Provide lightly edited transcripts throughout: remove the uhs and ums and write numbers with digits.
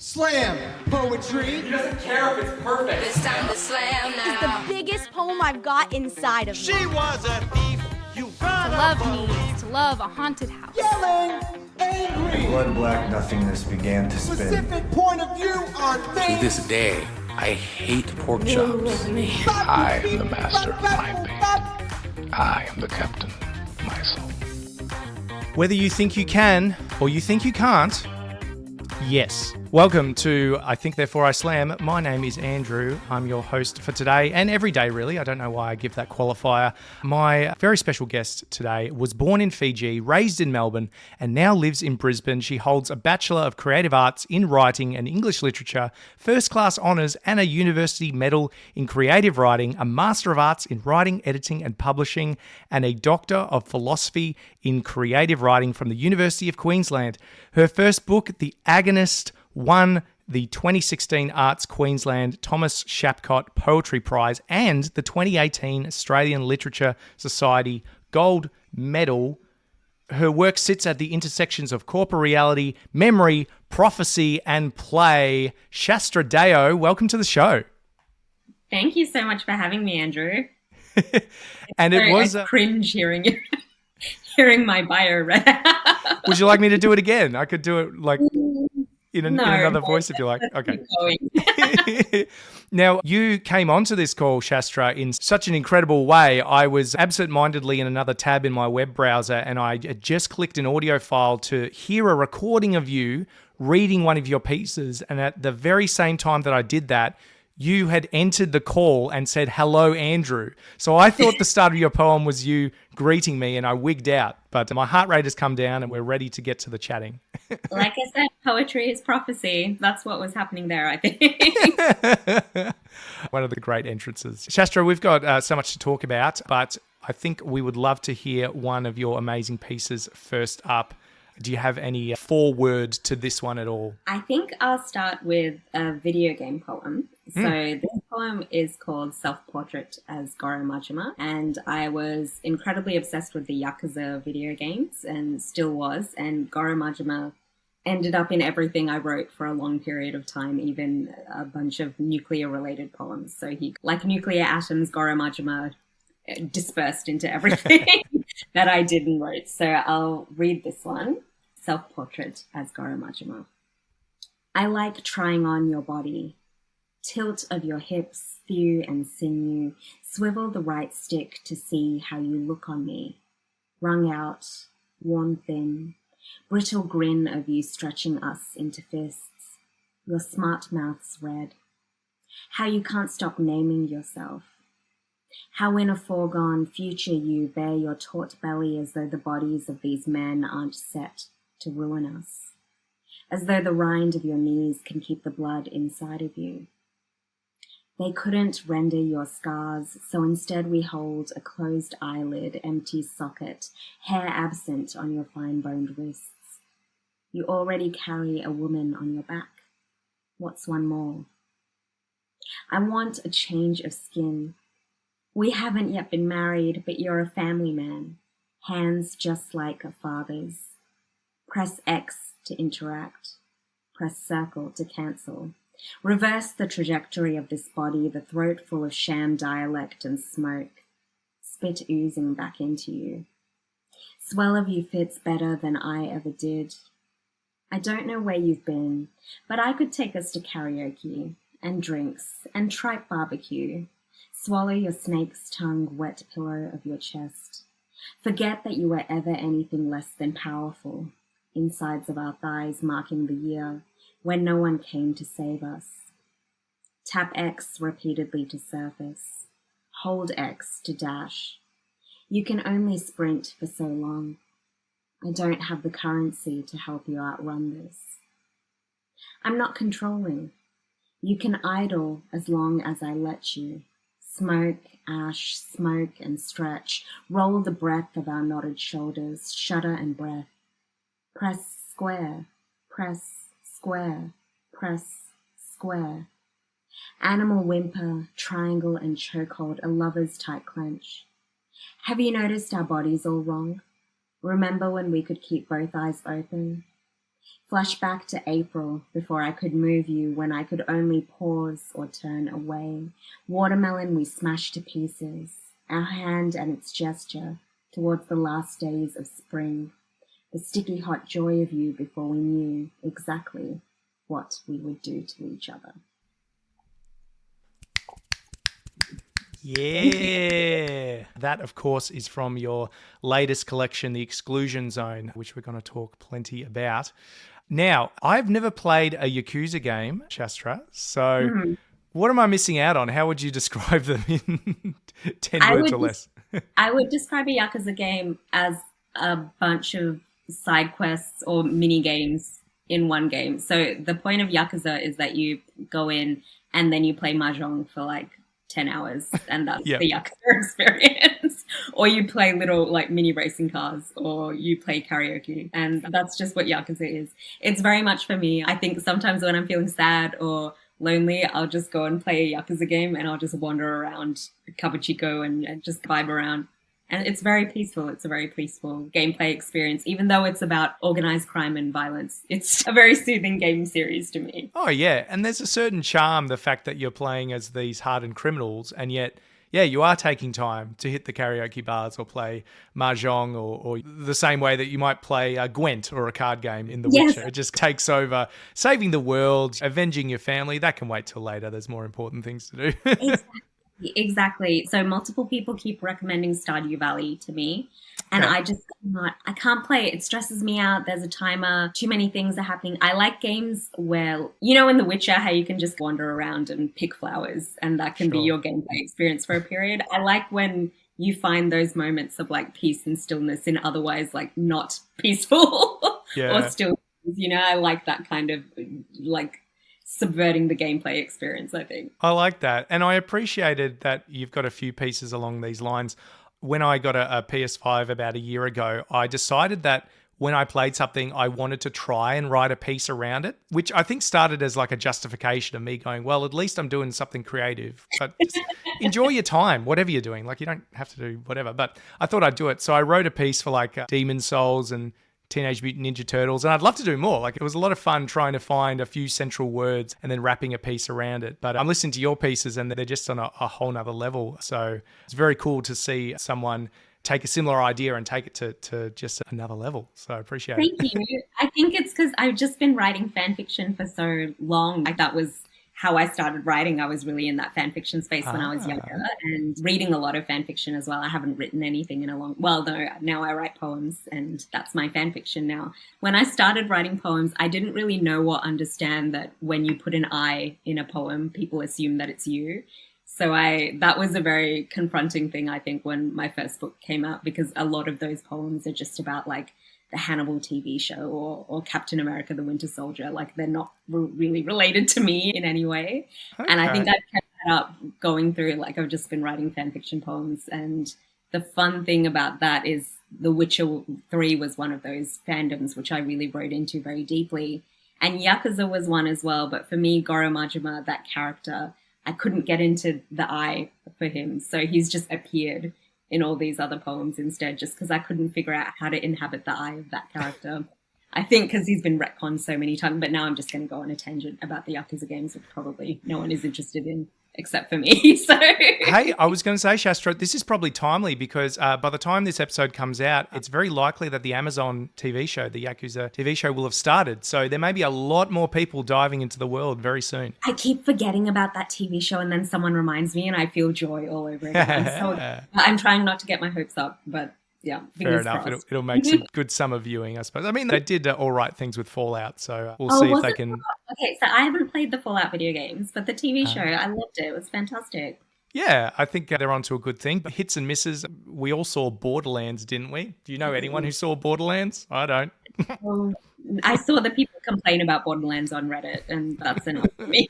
Slam poetry. He doesn't care if it's perfect. It's time to slam now. It's the biggest poem I've got inside of me. She was a thief. You To love means to love a haunted house. yelling, angry. Blood black nothingness began to spin. Specific point of view on To things. this day, I hate pork chops. I am the master of my fate. I am the captain of my soul. Whether you think you can or you think you can't, yes. Welcome to I Think Therefore I Slam. My name is Andrew. I'm your host for today and every day, really. I don't know why I give that qualifier. My very special guest today was born in Fiji, raised in Melbourne, and now lives in Brisbane. She holds a Bachelor of Creative Arts in Writing and English Literature, first-class honours and a university medal in creative writing, a Master of Arts in Writing, Editing and Publishing, and a Doctor of Philosophy in Creative Writing from the University of Queensland. Her first book, The Agonist, won the 2016 Arts Queensland Thomas Shapcott Poetry Prize and the 2018 Australian Literature Society Gold Medal. Her work sits at the intersections of corporeality, memory, prophecy, and play. Shastra Deo, welcome to the show. Thank you so much for having me, Andrew. And it was I cringe hearing my bio read out. Would you like me to do it again? I could do it like in another voice if you like. Okay. Now, you came onto this call, Shastra, in such an incredible way. I was absent-mindedly in another tab in my web browser, and I had just clicked an audio file to hear a recording of you reading one of your pieces. And at the very same time that I did that, you had entered the call and said, "Hello, Andrew." So I thought the start of your poem was you greeting me, and I wigged out. But my heart rate has come down, and we're ready to get to the chatting. Like I said, poetry is prophecy. That's what was happening there, I think. One of the great entrances. Shastra, we've got so much to talk about, but I think we would love to hear one of your amazing pieces first up. Do you have any foreword to this one at all? I think I'll start with a video game poem. So this poem is called Self-Portrait as Goro Majima, and I was incredibly obsessed with the Yakuza video games and still was, and Goro Majima ended up in everything I wrote for a long period of time, even a bunch of nuclear-related poems. So he, like nuclear atoms, Goro Majima dispersed into everything that I did and wrote. So I'll read this one, Self-Portrait as Goro Majima. I like trying on your body. Tilt of your hips, thew and sinew, swivel the right stick to see how you look on me. Wrung out, worn thin, brittle grin of you stretching us into fists, your smart mouth's red. How you can't stop naming yourself. How in a foregone future you bear your taut belly as though the bodies of these men aren't set to ruin us. As though the rind of your knees can keep the blood inside of you. They couldn't render your scars, so instead we hold a closed eyelid, empty socket, hair absent on your fine-boned wrists. You already carry a woman on your back. What's one more? I want a change of skin. We haven't yet been married, but you're a family man. Hands just like a father's. Press X to interact. Press circle to cancel. Reverse the trajectory of this body, the throat full of sham dialect and smoke. Spit oozing back into you. Swell of you fits better than I ever did. I don't know where you've been, but I could take us to karaoke, and drinks, and tripe barbecue. Swallow your snake's tongue wet pillow of your chest. Forget that you were ever anything less than powerful. Insides of our thighs marking the year when no one came to save us. Tap X repeatedly to surface. Hold X to dash. You can only sprint for so long. I don't have the currency to help you outrun this. I'm not controlling. You can idle as long as I let you. Smoke, ash, smoke and stretch. Roll the breadth of our knotted shoulders, shudder and breath. Press square, press square, press square. Animal whimper, triangle and chokehold, a lover's tight clench. Have you noticed our bodies all wrong? Remember when we could keep both eyes open? Flash back to April before I could move you, when I could only pause or turn away. Watermelon we smashed to pieces, our hand and its gesture towards the last days of spring. The sticky hot joy of you before we knew exactly what we would do to each other. Yeah. That, of course, is from your latest collection, The Exclusion Zone, which we're going to talk plenty about. Now, I've never played a Yakuza game, Shastra, so what am I missing out on? How would you describe them in 10 words or less? I would describe a Yakuza game as a bunch of side quests or mini games in one game. So the point of Yakuza is that you go in and then you play Mahjong for like 10 hours, and that's the Yakuza experience. Or you play little like mini racing cars, or you play karaoke, and that's just what Yakuza is. It's very much for me. I think sometimes when I'm feeling sad or lonely, I'll just go and play a Yakuza game, and I'll just wander around Kabuchiko and just vibe around. And it's very peaceful. It's a very peaceful gameplay experience, even though it's about organized crime and violence. It's a very soothing game series to me. Oh, yeah. And there's a certain charm, the fact that you're playing as these hardened criminals, and yet, yeah, you are taking time to hit the karaoke bars or play Mahjong or the same way that you might play Gwent or a card game in The Witcher. It just takes over saving the world, avenging your family. That can wait till later. There's more important things to do. Exactly. So multiple people keep recommending Stardew Valley to me, and I can't play it. It stresses me out. There's a timer. Too many things are happening. I like games where, in The Witcher, how you can just wander around and pick flowers, and that can be your gameplay experience for a period. I like when you find those moments of like peace and stillness in otherwise like not peaceful or still. I like that kind of like subverting the gameplay experience, I think. I like that. And I appreciated that you've got a few pieces along these lines. When I got a PS5 about a year ago, I decided that when I played something, I wanted to try and write a piece around it, which I think started as like a justification of me going, well, at least I'm doing something creative. But just enjoy your time, whatever you're doing. Like, you don't have to do whatever. But I thought I'd do it. So I wrote a piece for like Demon Souls and Teenage Mutant Ninja Turtles, and I'd love to do more. Like, it was a lot of fun trying to find a few central words and then wrapping a piece around it. But I'm listening to your pieces and they're just on a whole nother level. So it's very cool to see someone take a similar idea and take it to just another level. So I appreciate it. Thank you. I think it's because I've just been writing fan fiction for so long. Like, that was how I started writing. I was really in that fan fiction space when I was younger, and reading a lot of fan fiction as well. I haven't written anything in no, now I write poems, and that's my fan fiction now. When I started writing poems, I didn't really know or understand that when you put an I in a poem, people assume that it's you. So that was a very confronting thing, I think, when my first book came out, because a lot of those poems are just about like the Hannibal TV show or Captain America, the Winter Soldier. Like, they're not really related to me in any way. Okay. And I think I've kept that up going through, like, I've just been writing fan fiction poems. And the fun thing about that is The Witcher 3 was one of those fandoms which I really wrote into very deeply. And Yakuza was one as well. But for me, Goro Majima, that character, I couldn't get into the I for him. So he's just appeared in all these other poems instead, just because I couldn't figure out how to inhabit the I of that character. I think because he's been retconned so many times, but now I'm just going to go on a tangent about the Yakuza games, which probably no one is interested in except for me. So, hey, I was going to say, Shastra, this is probably timely because by the time this episode comes out, it's very likely that the Amazon TV show, the Yakuza TV show, will have started. So there may be a lot more people diving into the world very soon. I keep forgetting about that TV show, and then someone reminds me and I feel joy all over again. So I'm trying not to get my hopes up, but yeah, fair enough. It'll make some good summer viewing, I suppose. I mean, they did all right things with Fallout, so we'll see if they can. Okay, so I haven't played the Fallout video games, but the TV show, I loved it. It was fantastic. Yeah, I think they're onto a good thing. But hits and misses. We all saw Borderlands, didn't we? Do you know anyone who saw Borderlands? I don't. I saw the people complain about Borderlands on Reddit, and that's enough for me.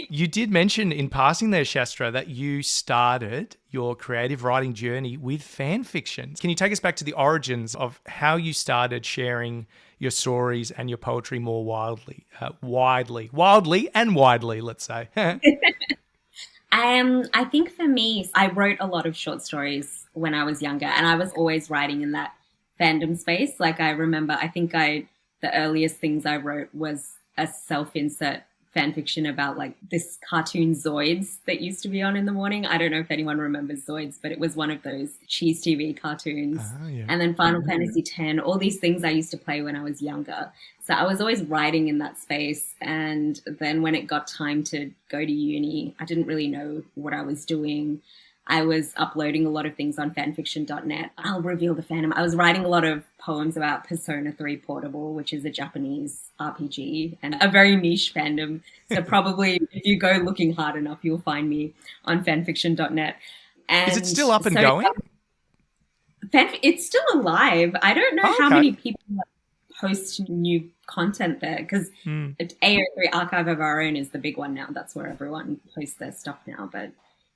You did mention in passing there, Shastra, that you started your creative writing journey with fan fiction. Can you take us back to the origins of how you started sharing your stories and your poetry more wildly, let's say? I think for me, I wrote a lot of short stories when I was younger, and I was always writing in that fandom space. Like, I remember, I think I the earliest things I wrote was a self-insert fan fiction about like this cartoon Zoids that used to be on in the morning. I don't know if anyone remembers Zoids, but it was one of those Cheese TV cartoons. Yeah. And then Final Fantasy X, all these things I used to play when I was younger. So I was always writing in that space. And then when it got time to go to uni, I didn't really know what I was doing. I was uploading a lot of things on fanfiction.net. I'll reveal the fandom. I was writing a lot of poems about Persona 3 Portable, which is a Japanese RPG and a very niche fandom. So probably if you go looking hard enough, you'll find me on fanfiction.net. And Is it still up and going? It's still alive. I don't know how Okay. many people post new content there because AO3 Archive of Our Own is the big one now. That's where everyone posts their stuff now. But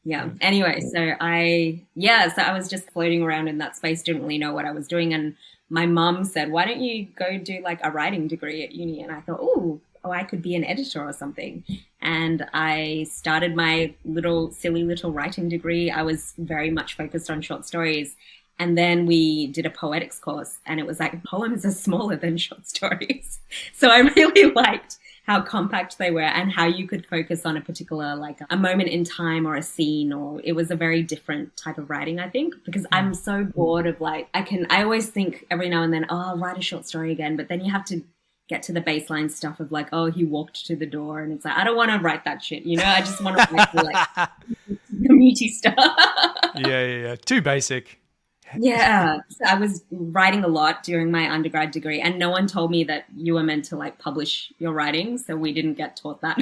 yeah. Anyway, so I was just floating around in that space, didn't really know what I was doing. And my mum said, why don't you go do like a writing degree at uni? And I thought, oh, I could be an editor or something. And I started my silly little writing degree. I was very much focused on short stories. And then we did a poetics course and it was like poems are smaller than short stories. So I really liked how compact they were and how you could focus on a particular, like a moment in time or a scene, or it was a very different type of writing, I think, because I'm so bored of like, I always think every now and then, oh, I'll write a short story again. But then you have to get to the baseline stuff of like, oh, he walked to the door. And it's like, I don't want to write that shit. You know, I just want to write like the meaty stuff. Yeah. Too basic. Yeah. So I was writing a lot during my undergrad degree and no one told me that you were meant to like publish your writing. So we didn't get taught that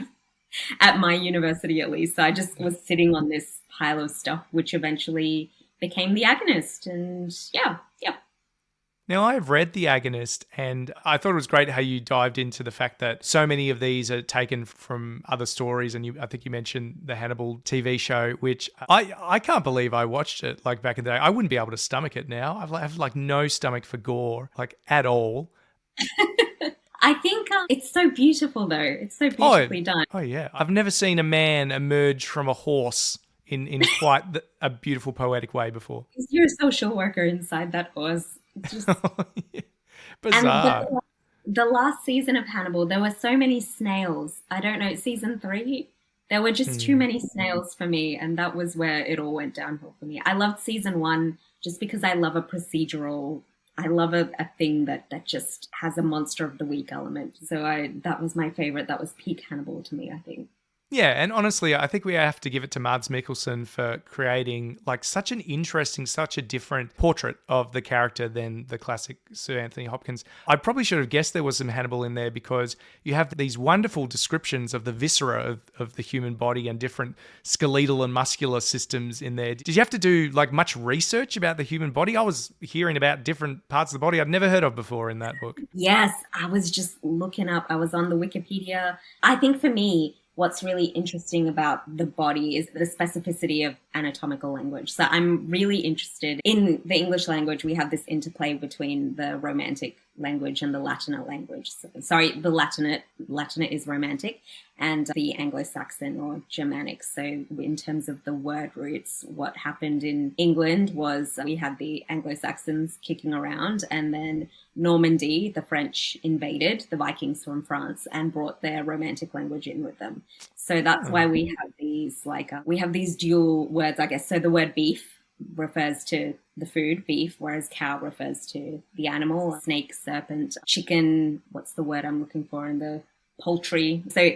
at my university, at least. So I just was sitting on this pile of stuff, which eventually became the Agonist. And yeah. Now, I've read The Agonist and I thought it was great how you dived into the fact that so many of these are taken from other stories. And I think you mentioned the Hannibal TV show, which I can't believe I watched it like back in the day. I wouldn't be able to stomach it now. I have like no stomach for gore, like at all. I think it's so beautiful, though. It's so beautifully done. Oh, yeah. I've never seen a man emerge from a horse in quite a beautiful, poetic way before. You're a social worker inside that horse. Just... Bizarre. And the last season of Hannibal, there were so many snails. I don't know, season 3, there were just too many snails for me, and that was where it all went downhill for me. I loved season 1 just because I love a procedural. I love a thing that just has a monster of the week element. So that was my favorite. That was peak Hannibal to me, I think. Yeah, and honestly, I think we have to give it to Mads Mikkelsen for creating like such an interesting, such a different portrait of the character than the classic Sir Anthony Hopkins. I probably should have guessed there was some Hannibal in there because you have these wonderful descriptions of the viscera of the human body and different skeletal and muscular systems in there. Did you have to do like much research about the human body? I was hearing about different parts of the body I'd never heard of before in that book. Yes, I was just looking up. I was on the Wikipedia. I think for me, what's really interesting about the body is the specificity of anatomical language. So I'm really interested in the English language. We have this interplay between the Romantic language and the Latinate language. The Latinate is Romantic, and the Anglo-Saxon or Germanic. So in terms of the word roots, what happened in England was we had the Anglo-Saxons kicking around, and then Normandy, the French invaded the Vikings from France and brought their Romantic language in with them. So that's why we have these we have these dual words, I guess. So the word beef refers to the food, beef, whereas cow refers to the animal, snake, serpent, chicken. What's the word I'm looking for in the poultry? So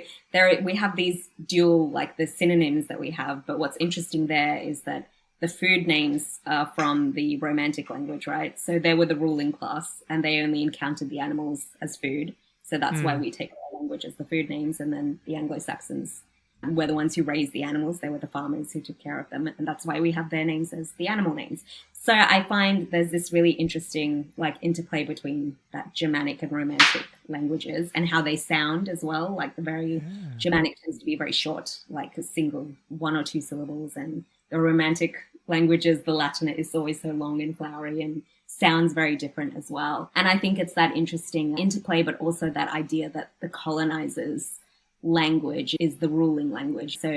we have these dual, like the synonyms that we have. But what's interesting there is that the food names are from the Romantic language, right? So they were the ruling class and they only encountered the animals as food. So that's why we take our language as the food names. And then the Anglo-Saxons were the ones who raised the animals. They were the farmers who took care of them. And that's why we have their names as the animal names. So I find there's this really interesting like interplay between that Germanic and Romantic languages and how they sound as well. Like the very Germanic tends to be very short, like a single 1 or 2 syllables. And the Romantic languages, the Latinate is always so long and flowery and sounds very different as well. And I think it's that interesting interplay, but also that idea that the colonizers language is the ruling language. So,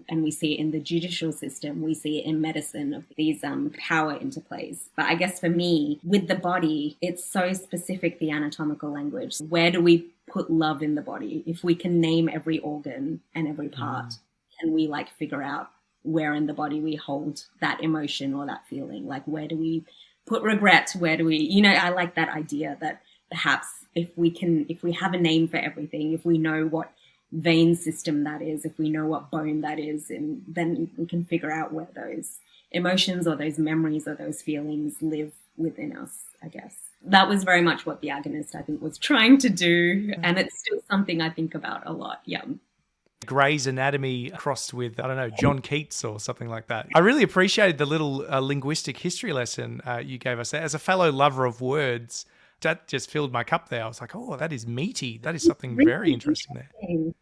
and we see it in the judicial system, we see it in medicine, of these power interplays. But I guess for me, with the body, it's so specific, the anatomical language. Where do we put love in the body? If we can name every organ and every part, can we like figure out where in the body we hold that emotion or that feeling? Like, where do we put regret? Where do we, you know, I like that idea that perhaps if we have a name for everything, if we know what vein system that is, if we know what bone that is, and then we can figure out where those emotions or those memories or those feelings live within us, I guess. That was very much what the Agonist, I think, was trying to do. And it's still something I think about a lot. Yeah. Grey's Anatomy crossed with, I don't know, John Keats or something like that. I really appreciated the little linguistic history lesson you gave us there. As a fellow lover of words, that just filled my cup there. I was like, oh, that is meaty. That is something very interesting there.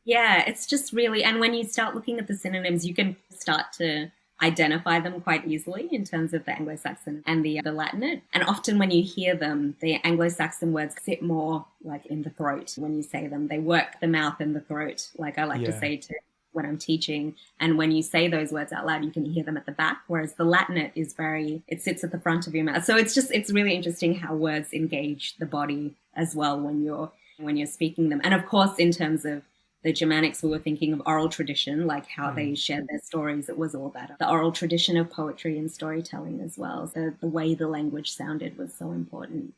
Yeah, it's just really, and when you start looking at the synonyms, you can start to identify them quite easily in terms of the Anglo-Saxon and the Latinate. And often when you hear them, the Anglo-Saxon words sit more like in the throat when you say them. They work the mouth and the throat, like I like to say to when I'm teaching. And when you say those words out loud, you can hear them at the back, whereas the Latinate is it sits at the front of your mouth. So it's really interesting how words engage the body as well when you're speaking them. And of course, in terms of the Germanics, we were thinking of oral tradition, like how they shared their stories. It was all that. The oral tradition of poetry and storytelling as well. So the way the language sounded was so important.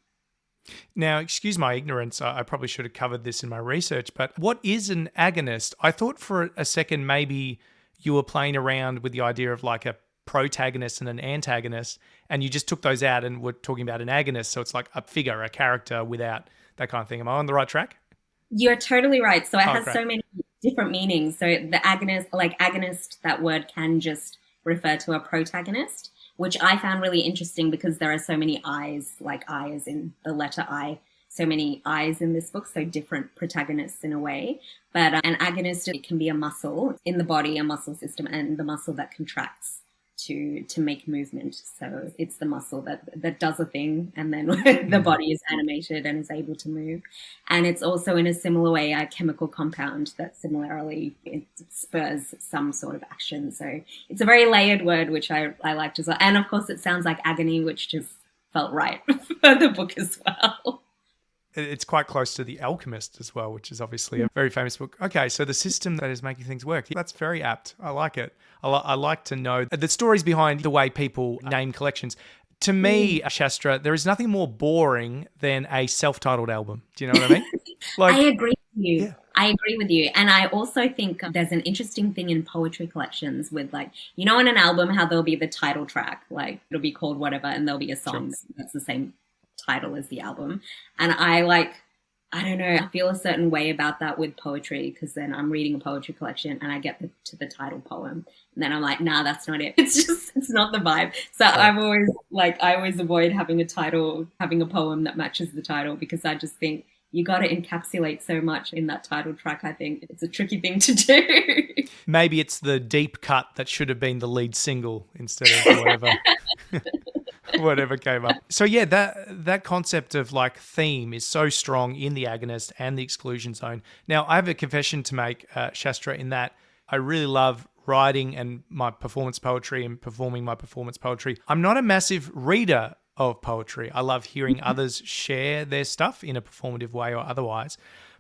Now, excuse my ignorance, I probably should have covered this in my research, but what is an agonist? I thought for a second maybe you were playing around with the idea of like a protagonist and an antagonist, and you just took those out and were talking about an agonist. So it's like a figure, a character without that kind of thing. Am I on the right track? You're totally right. So it has so many different meanings. So the agonist, that word can just refer to a protagonist, which I found really interesting because there are so many I's, like I as in the letter I, so many I's in this book, so different protagonists in a way. But an agonist, it can be a muscle in the body, a muscle system, and the muscle that contracts to make movement. So it's the muscle that does a thing, and then the body is animated and is able to move. And it's also in a similar way a chemical compound that similarly it spurs some sort of action. So it's a very layered word, which I liked as well. And of course it sounds like agony, which just felt right for the book as well. It's quite close to The Alchemist as well, which is obviously a very famous book. Okay, so the system that is making things work, that's very apt. I like it. I like to know the stories behind the way people name collections. To me, Shastra, there is nothing more boring than a self-titled album. Do you know what I mean? I agree with you. Yeah. I agree with you. And I also think there's an interesting thing in poetry collections with, like, you know, in an album, how there'll be the title track, like it'll be called whatever, and there'll be a song that's the same title as the album. And I don't know, I feel a certain way about that with poetry, because then I'm reading a poetry collection and I get to the title poem and then I'm like, nah, that's not it. It's not the vibe. So I always avoid having a poem that matches the title, because I just think you got to encapsulate so much in that title track. I think it's a tricky thing to do. Maybe it's the deep cut that should have been the lead single instead of whatever. Whatever came up. So yeah, that concept of like theme is so strong in the Agonist and the Exclusion Zone. Now, I have a confession to make, Shastra, in that I really love writing and my performance poetry and performing my performance poetry. I'm not a massive reader of poetry. I love hearing others share their stuff in a performative way or otherwise.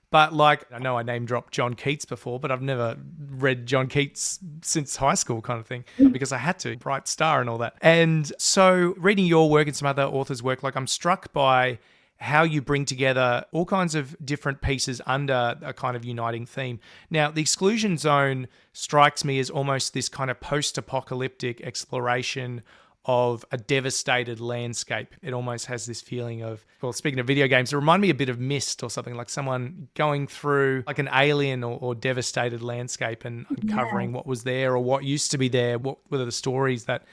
But like, I know I name dropped John Keats before, but I've never read John Keats since high school kind of thing, because I had to, Bright Star and all that. And so reading your work and some other authors' work, like I'm struck by how you bring together all kinds of different pieces under a kind of uniting theme. Now, the Exclusion Zone strikes me as almost this kind of post-apocalyptic exploration of a devastated landscape. It almost has this feeling of, well, speaking of video games, it reminded me a bit of Myst or something, like someone going through like an alien or devastated landscape and uncovering what was there or what used to be there, what were the stories that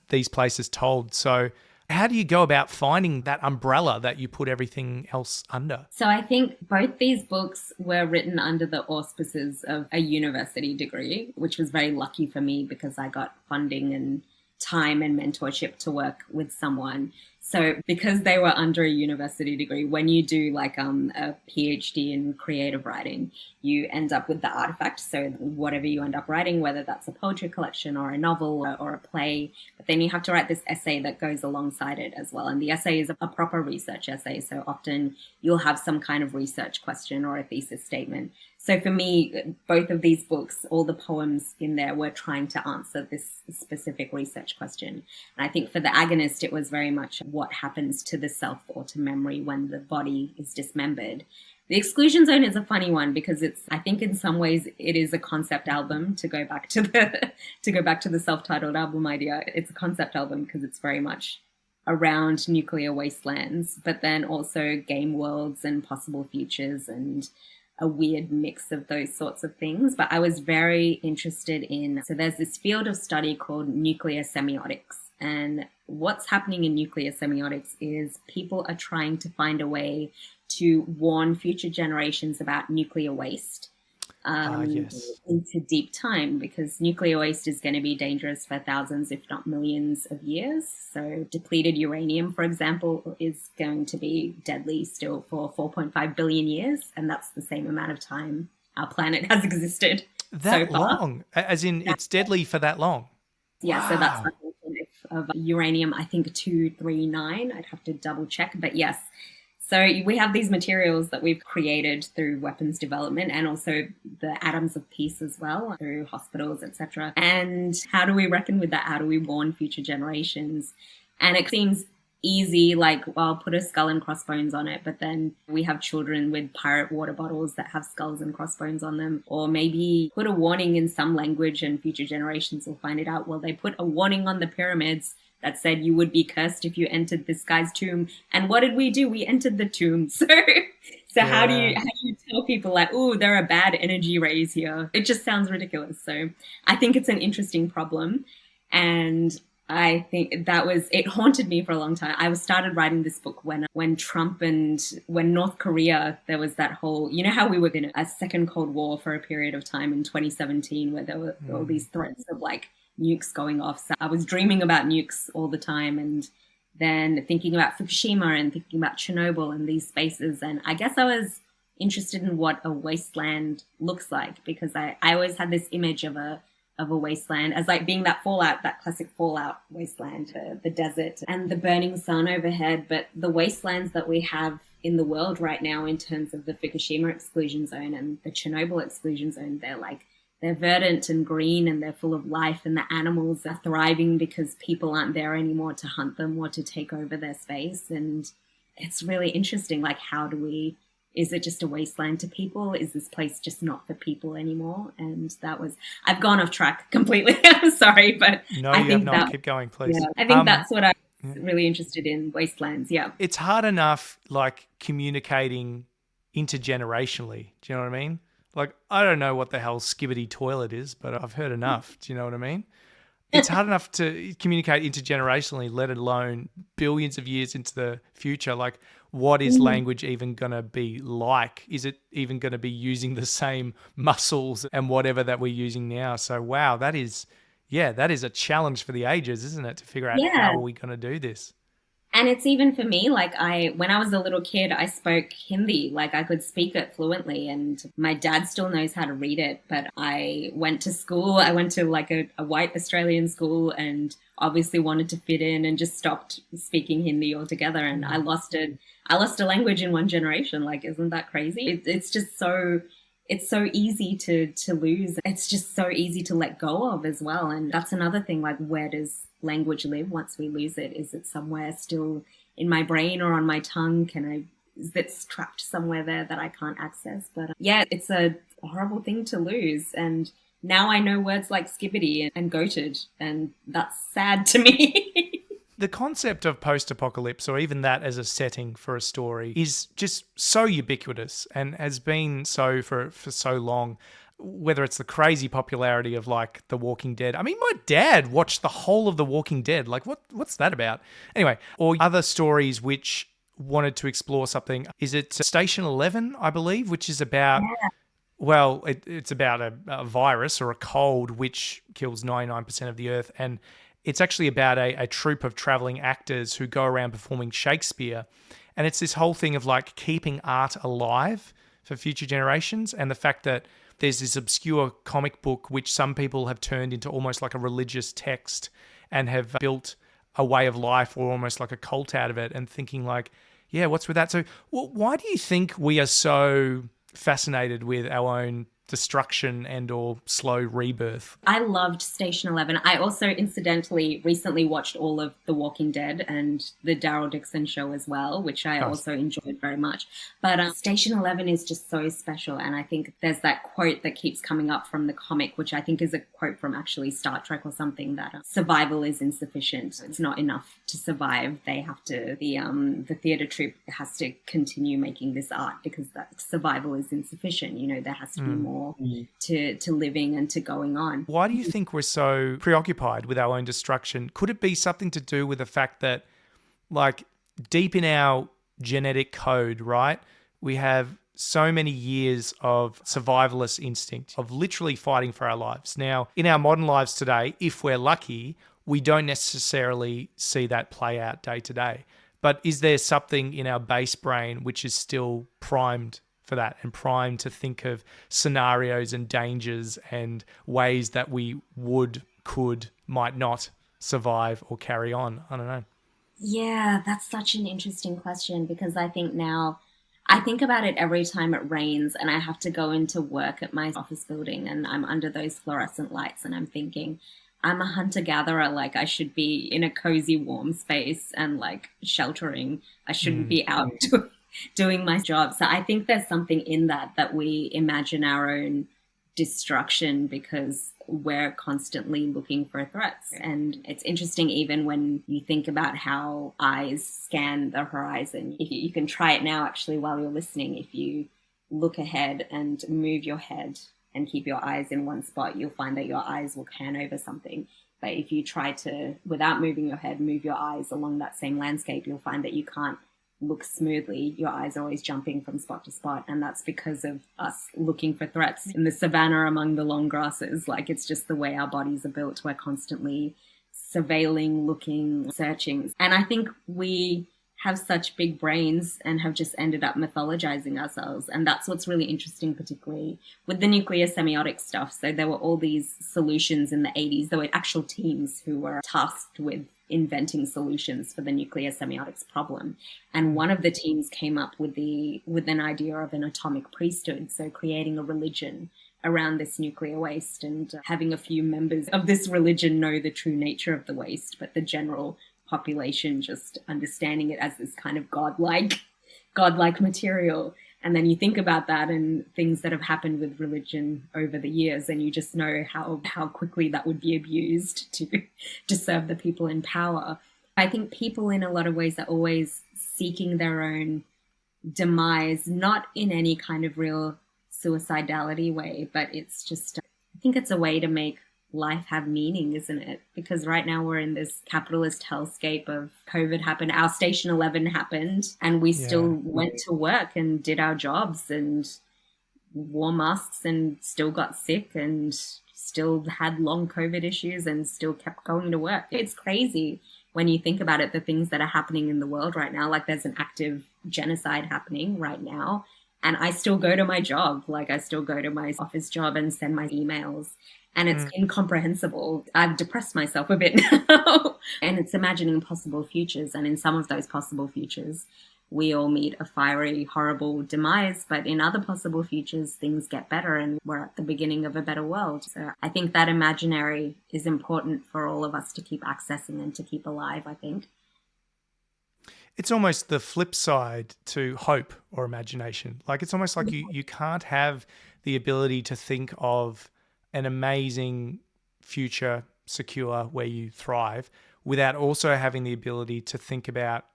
these places told. So how do you go about finding that umbrella that you put everything else under? So I think both these books were written under the auspices of a university degree, which was very lucky for me because I got funding and time and mentorship to work with someone. So because they were under a university degree, when you do like a PhD in creative writing, you end up with the artifact. So whatever you end up writing, whether that's a poetry collection or a novel or a play, but then you have to write this essay that goes alongside it as well. And the essay is a proper research essay. So often you'll have some kind of research question or a thesis statement. So for me, both of these books, all the poems in there were trying to answer this specific research question. And I think for the Agonist, it was very much what happens to the self or to memory when the body is dismembered. The Exclusion Zone is a funny one because I think in some ways it is a concept album, to go back to the self-titled album idea. It's a concept album because it's very much around nuclear wastelands, but then also game worlds and possible futures and a weird mix of those sorts of things. But I was very interested in, so there's this field of study called nuclear semiotics. And what's happening in nuclear semiotics is people are trying to find a way to warn future generations about nuclear waste into deep time, because nuclear waste is going to be dangerous for thousands, if not millions of years. So depleted uranium, for example, is going to be deadly still for 4.5 billion years. And that's the same amount of time our planet has existed. That so far. long? As in it's deadly for that long? Yeah, Wow. so that's like of uranium, I think 239. I'd have to double check, but yes. So we have these materials that we've created through weapons development and also the atoms of peace as well, through hospitals, etc. And how do we reckon with that? How do we warn future generations? And it seems easy, like, well, put a skull and crossbones on it, but then we have children with pirate water bottles that have skulls and crossbones on them. Or maybe put a warning in some language and future generations will find it out. Well, they put a warning on the pyramids that said you would be cursed if you entered this guy's tomb. And what did we do? We entered the tomb. So how do you tell people like, oh, there are bad energy rays here? It just sounds ridiculous. So I think it's an interesting problem. And I think it haunted me for a long time. I started writing this book when Trump and when North Korea, there was that whole, you know how we were in a second Cold War for a period of time in 2017 where there were all these threats of like nukes going off. So I was dreaming about nukes all the time and then thinking about Fukushima and thinking about Chernobyl and these spaces. And I guess I was interested in what a wasteland looks like, because I always had this image of a wasteland as like being that classic Fallout wasteland, the desert and the burning sun overhead. But the wastelands that we have in the world right now in terms of the Fukushima exclusion zone and the Chernobyl exclusion zone, they're verdant and green and they're full of life, and the animals are thriving because people aren't there anymore to hunt them or to take over their space. And it's really interesting, like, is it just a wasteland to people? Is this place just not for people anymore? And I've gone off track completely. I'm sorry, but No, I you think have not. Keep going, please. Yeah, I think that's what I'm really interested in, wastelands. Yeah. It's hard enough, like, communicating intergenerationally. Do you know what I mean? Like, I don't know what the hell skibbity toilet is, but I've heard enough. Do you know what I mean? It's hard enough to communicate intergenerationally, let alone billions of years into the future. Like, what is language even going to be like? Is it even going to be using the same muscles and whatever that we're using now? So, wow, that is a challenge for the ages, isn't it? To figure out how are we going to do this? And it's even for me, like when I was a little kid, I spoke Hindi, like I could speak it fluently, and my dad still knows how to read it. But I went to school, I went to like a white Australian school and obviously wanted to fit in and just stopped speaking Hindi altogether. And I lost a language in one generation. Like, isn't that crazy? It's just it's so easy to lose. It's just so easy to let go of as well. And that's another thing, like, where does language live once we lose it? Is it somewhere still in my brain or on my tongue? Is it trapped somewhere there that I can't access? But it's a horrible thing to lose. And now I know words like skibbity and goated, and that's sad to me. The concept of post-apocalypse, or even that as a setting for a story, is just so ubiquitous and has been so for so long. Whether it's the crazy popularity of like The Walking Dead. I mean, my dad watched the whole of The Walking Dead. Like, what's that about? Anyway, or other stories which wanted to explore something. Is it Station 11, I believe, which is about... Yeah. Well, it's about a virus or a cold which kills 99% of the Earth, and It's actually about a troupe of traveling actors who go around performing Shakespeare. And it's this whole thing of like keeping art alive for future generations, and the fact that there's this obscure comic book which some people have turned into almost like a religious text and have built a way of life or almost like a cult out of it, and thinking like, yeah, what's with that? So why do you think we are so fascinated with our own destruction and or slow rebirth? I loved Station 11. I also incidentally recently watched all of The Walking Dead and the Daryl Dixon show as well, which I also enjoyed very much. But Station 11 is just so special. And I think there's that quote that keeps coming up from the comic, which I think is a quote from actually Star Trek or something, that survival is insufficient. It's not enough to survive. They have to, the theatre troupe has to continue making this art because that survival is insufficient. You know, there has to be more to living and to going on. Why do you think we're so preoccupied with our own destruction? Could it be something to do with the fact that, like, deep in our genetic code, right, we have so many years of survivalist instinct, of literally fighting for our lives. Now, in our modern lives today, if we're lucky, we don't necessarily see that play out day to day. But is there something in our base brain which is still primed for that and primed to think of scenarios and dangers and ways that we might not survive or carry on? I don't know. Yeah, that's such an interesting question, because I think about it every time it rains and I have to go into work at my office building and I'm under those fluorescent lights, and I'm thinking, I'm a hunter-gatherer. Like, I should be in a cozy, warm space and like sheltering. I shouldn't be out doing my job. So I think there's something in that we imagine our own destruction because we're constantly looking for threats. And it's interesting, even when you think about how eyes scan the horizon. If you can try it now, actually, while you're listening. If you look ahead and move your head and keep your eyes in one spot, you'll find that your eyes will pan over something. But if you try to, without moving your head, move your eyes along that same landscape, you'll find that you can't look smoothly. Your eyes are always jumping from spot to spot, and that's because of us looking for threats in the savannah among the long grasses. Like, it's just the way our bodies are built. We're constantly surveilling, looking, searching. And I think we have such big brains and have just ended up mythologizing ourselves. And that's what's really interesting, particularly with the nuclear semiotic stuff. So there were all these solutions in the 80s. There were actual teams who were tasked with inventing solutions for the nuclear semiotics problem. And one of the teams came up with an idea of an atomic priesthood. So creating a religion around this nuclear waste and having a few members of this religion know the true nature of the waste, but the general population just understanding it as this kind of godlike material. And then you think about that and things that have happened with religion over the years, and you just know how quickly that would be abused to serve the people in power. I think people in a lot of ways are always seeking their own demise, not in any kind of real suicidality way, but it's just, I think it's a way to make life have meaning, isn't it? Because right now we're in this capitalist hellscape of COVID happened, our Station 11 happened, and we still went to work and did our jobs and wore masks and still got sick and still had long COVID issues and still kept going to work. It's crazy when you think about it, the things that are happening in the world right now. Like, there's an active genocide happening right now, and I still go to my job. Like, I still go to my office job and send my emails. And it's incomprehensible. I've depressed myself a bit now. And it's imagining possible futures. And in some of those possible futures, we all meet a fiery, horrible demise. But in other possible futures, things get better and we're at the beginning of a better world. So I think that imaginary is important for all of us to keep accessing and to keep alive, I think. It's almost the flip side to hope or imagination. Like, it's almost like you can't have the ability to think of an amazing future, secure, where you thrive, without also having the ability to think about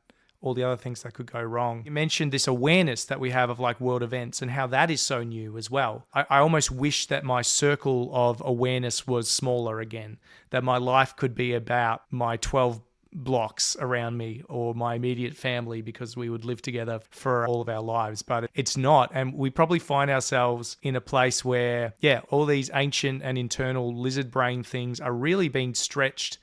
all the other things that could go wrong. You mentioned this awareness that we have of like world events and how that is so new as well. I almost wish that my circle of awareness was smaller again, that my life could be about my 12 blocks around me or my immediate family, because we would live together for all of our lives. But it's not. And we probably find ourselves in a place where, all these ancient and internal lizard brain things are really being stretched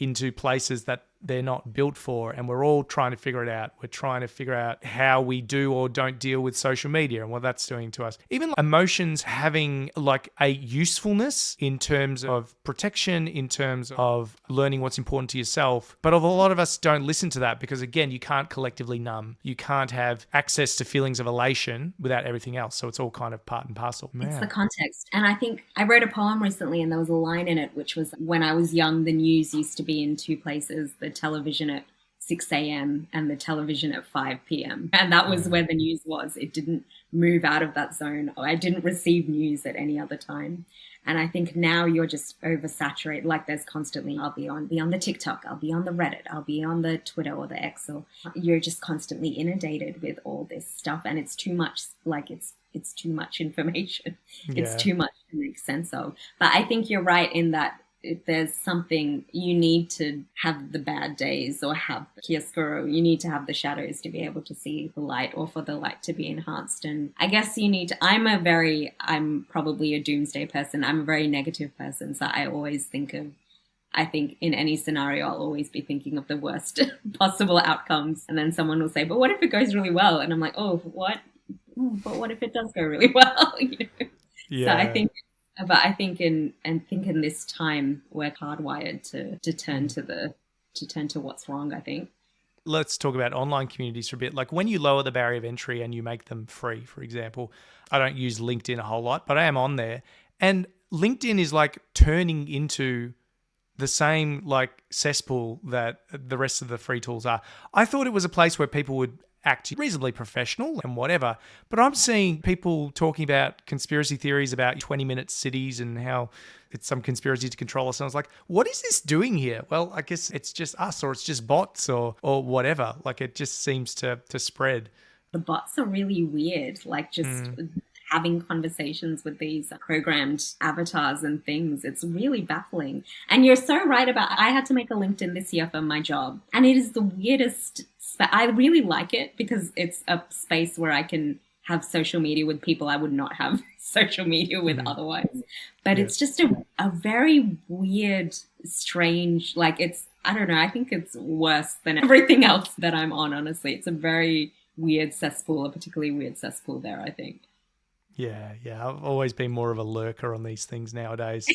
into places that they're not built for, and we're all trying to figure it out. We're trying to figure out how we do or don't deal with social media and what that's doing to us. Even emotions having like a usefulness in terms of protection, in terms of learning what's important to yourself. But a lot of us don't listen to that because, again, you can't collectively numb. You can't have access to feelings of elation without everything else. So it's all kind of part and parcel. It's the context. And I think I wrote a poem recently and there was a line in it which was, when I was young, the news used to be in two places, the television at 6 a.m. and the television at 5 p.m. And that was where the news was. It didn't move out of that zone. I didn't receive news at any other time. And I think now you're just oversaturated. Like there's constantly, I'll be on the TikTok, I'll be on the Reddit, I'll be on the Twitter or the X, or you're just constantly inundated with all this stuff. And it's too much, like it's too much information. Yeah. It's too much to make sense of. But I think you're right in that if there's something, you need to have the bad days or have chiaroscuro, you need to have the shadows to be able to see the light, or for the light to be enhanced. And I guess you need to, I'm probably a doomsday person. I'm a very negative person. So I think in any scenario, I'll always be thinking of the worst possible outcomes. And then someone will say, but what if it goes really well? And I'm like, oh, what? But what if it does go really well? You know? Yeah. So I think in this time we're hardwired to turn to what's wrong, I think. Let's talk about online communities for a bit. Like when you lower the barrier of entry and you make them free, for example, I don't use LinkedIn a whole lot, but I am on there. And LinkedIn is like turning into the same like cesspool that the rest of the free tools are. I thought it was a place where people would act reasonably professional and whatever, but I'm seeing people talking about conspiracy theories about 20-minute cities and how it's some conspiracy to control us. And I was like, what is this doing here? Well, I guess it's just us, or it's just bots, or whatever. Like it just seems to spread. The bots are really weird, like just having conversations with these programmed avatars and things. It's really baffling. And you're so right about, I had to make a LinkedIn this year for my job, and it is the weirdest. I really like it because it's a space where I can have social media with people I would not have social media with otherwise. But it's just a very weird, strange, like I don't know, I think it's worse than everything else that I'm on, honestly. It's a very weird cesspool, a particularly weird cesspool there, I think. Yeah. I've always been more of a lurker on these things nowadays.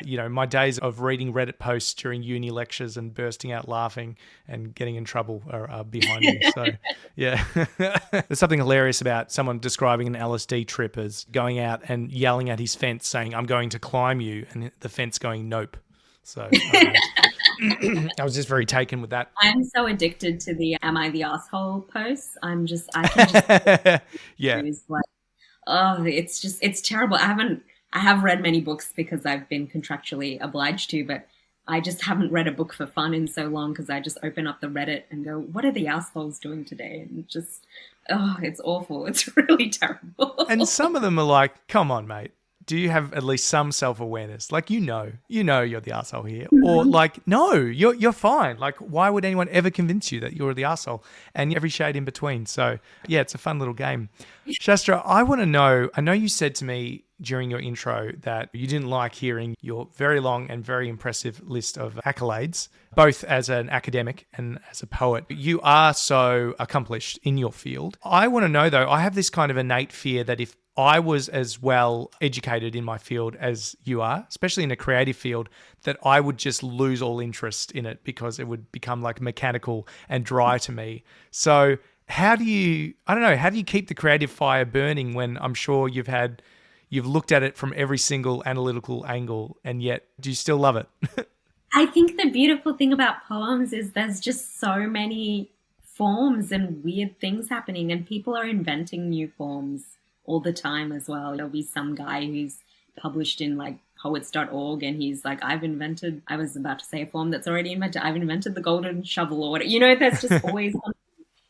You know, my days of reading Reddit posts during uni lectures and bursting out laughing and getting in trouble are behind me. So, yeah. There's something hilarious about someone describing an LSD trip as going out and yelling at his fence saying, "I'm going to climb you," and the fence going, "Nope." So I was just very taken with that. I'm so addicted to the "Am I the asshole" posts. I can just yeah. It's like, oh, it's terrible. I have read many books because I've been contractually obliged to, but I just haven't read a book for fun in so long because I just open up the Reddit and go, what are the assholes doing today? And just, it's awful. It's really terrible. And some of them are like, come on, mate. Do you have at least some self-awareness? Like, you know you're the asshole here. Or like, no, you're fine. Like, why would anyone ever convince you that you're the asshole? And every shade in between. So yeah, it's a fun little game. Shastra, I want to know, I know you said to me during your intro that you didn't like hearing your very long and very impressive list of accolades, both as an academic and as a poet. You are so accomplished in your field. I want to know though, I have this kind of innate fear that if I was as well educated in my field as you are, especially in a creative field, that I would just lose all interest in it because it would become like mechanical and dry to me. So how do you keep the creative fire burning when I'm sure you've looked at it from every single analytical angle, and yet do you still love it? I think the beautiful thing about poems is there's just so many forms and weird things happening, and people are inventing new forms all the time as well. There'll be some guy who's published in like poets.org and he's like, I was about to say a form that's already invented. I've invented the golden shovel or whatever. You know, there's just always something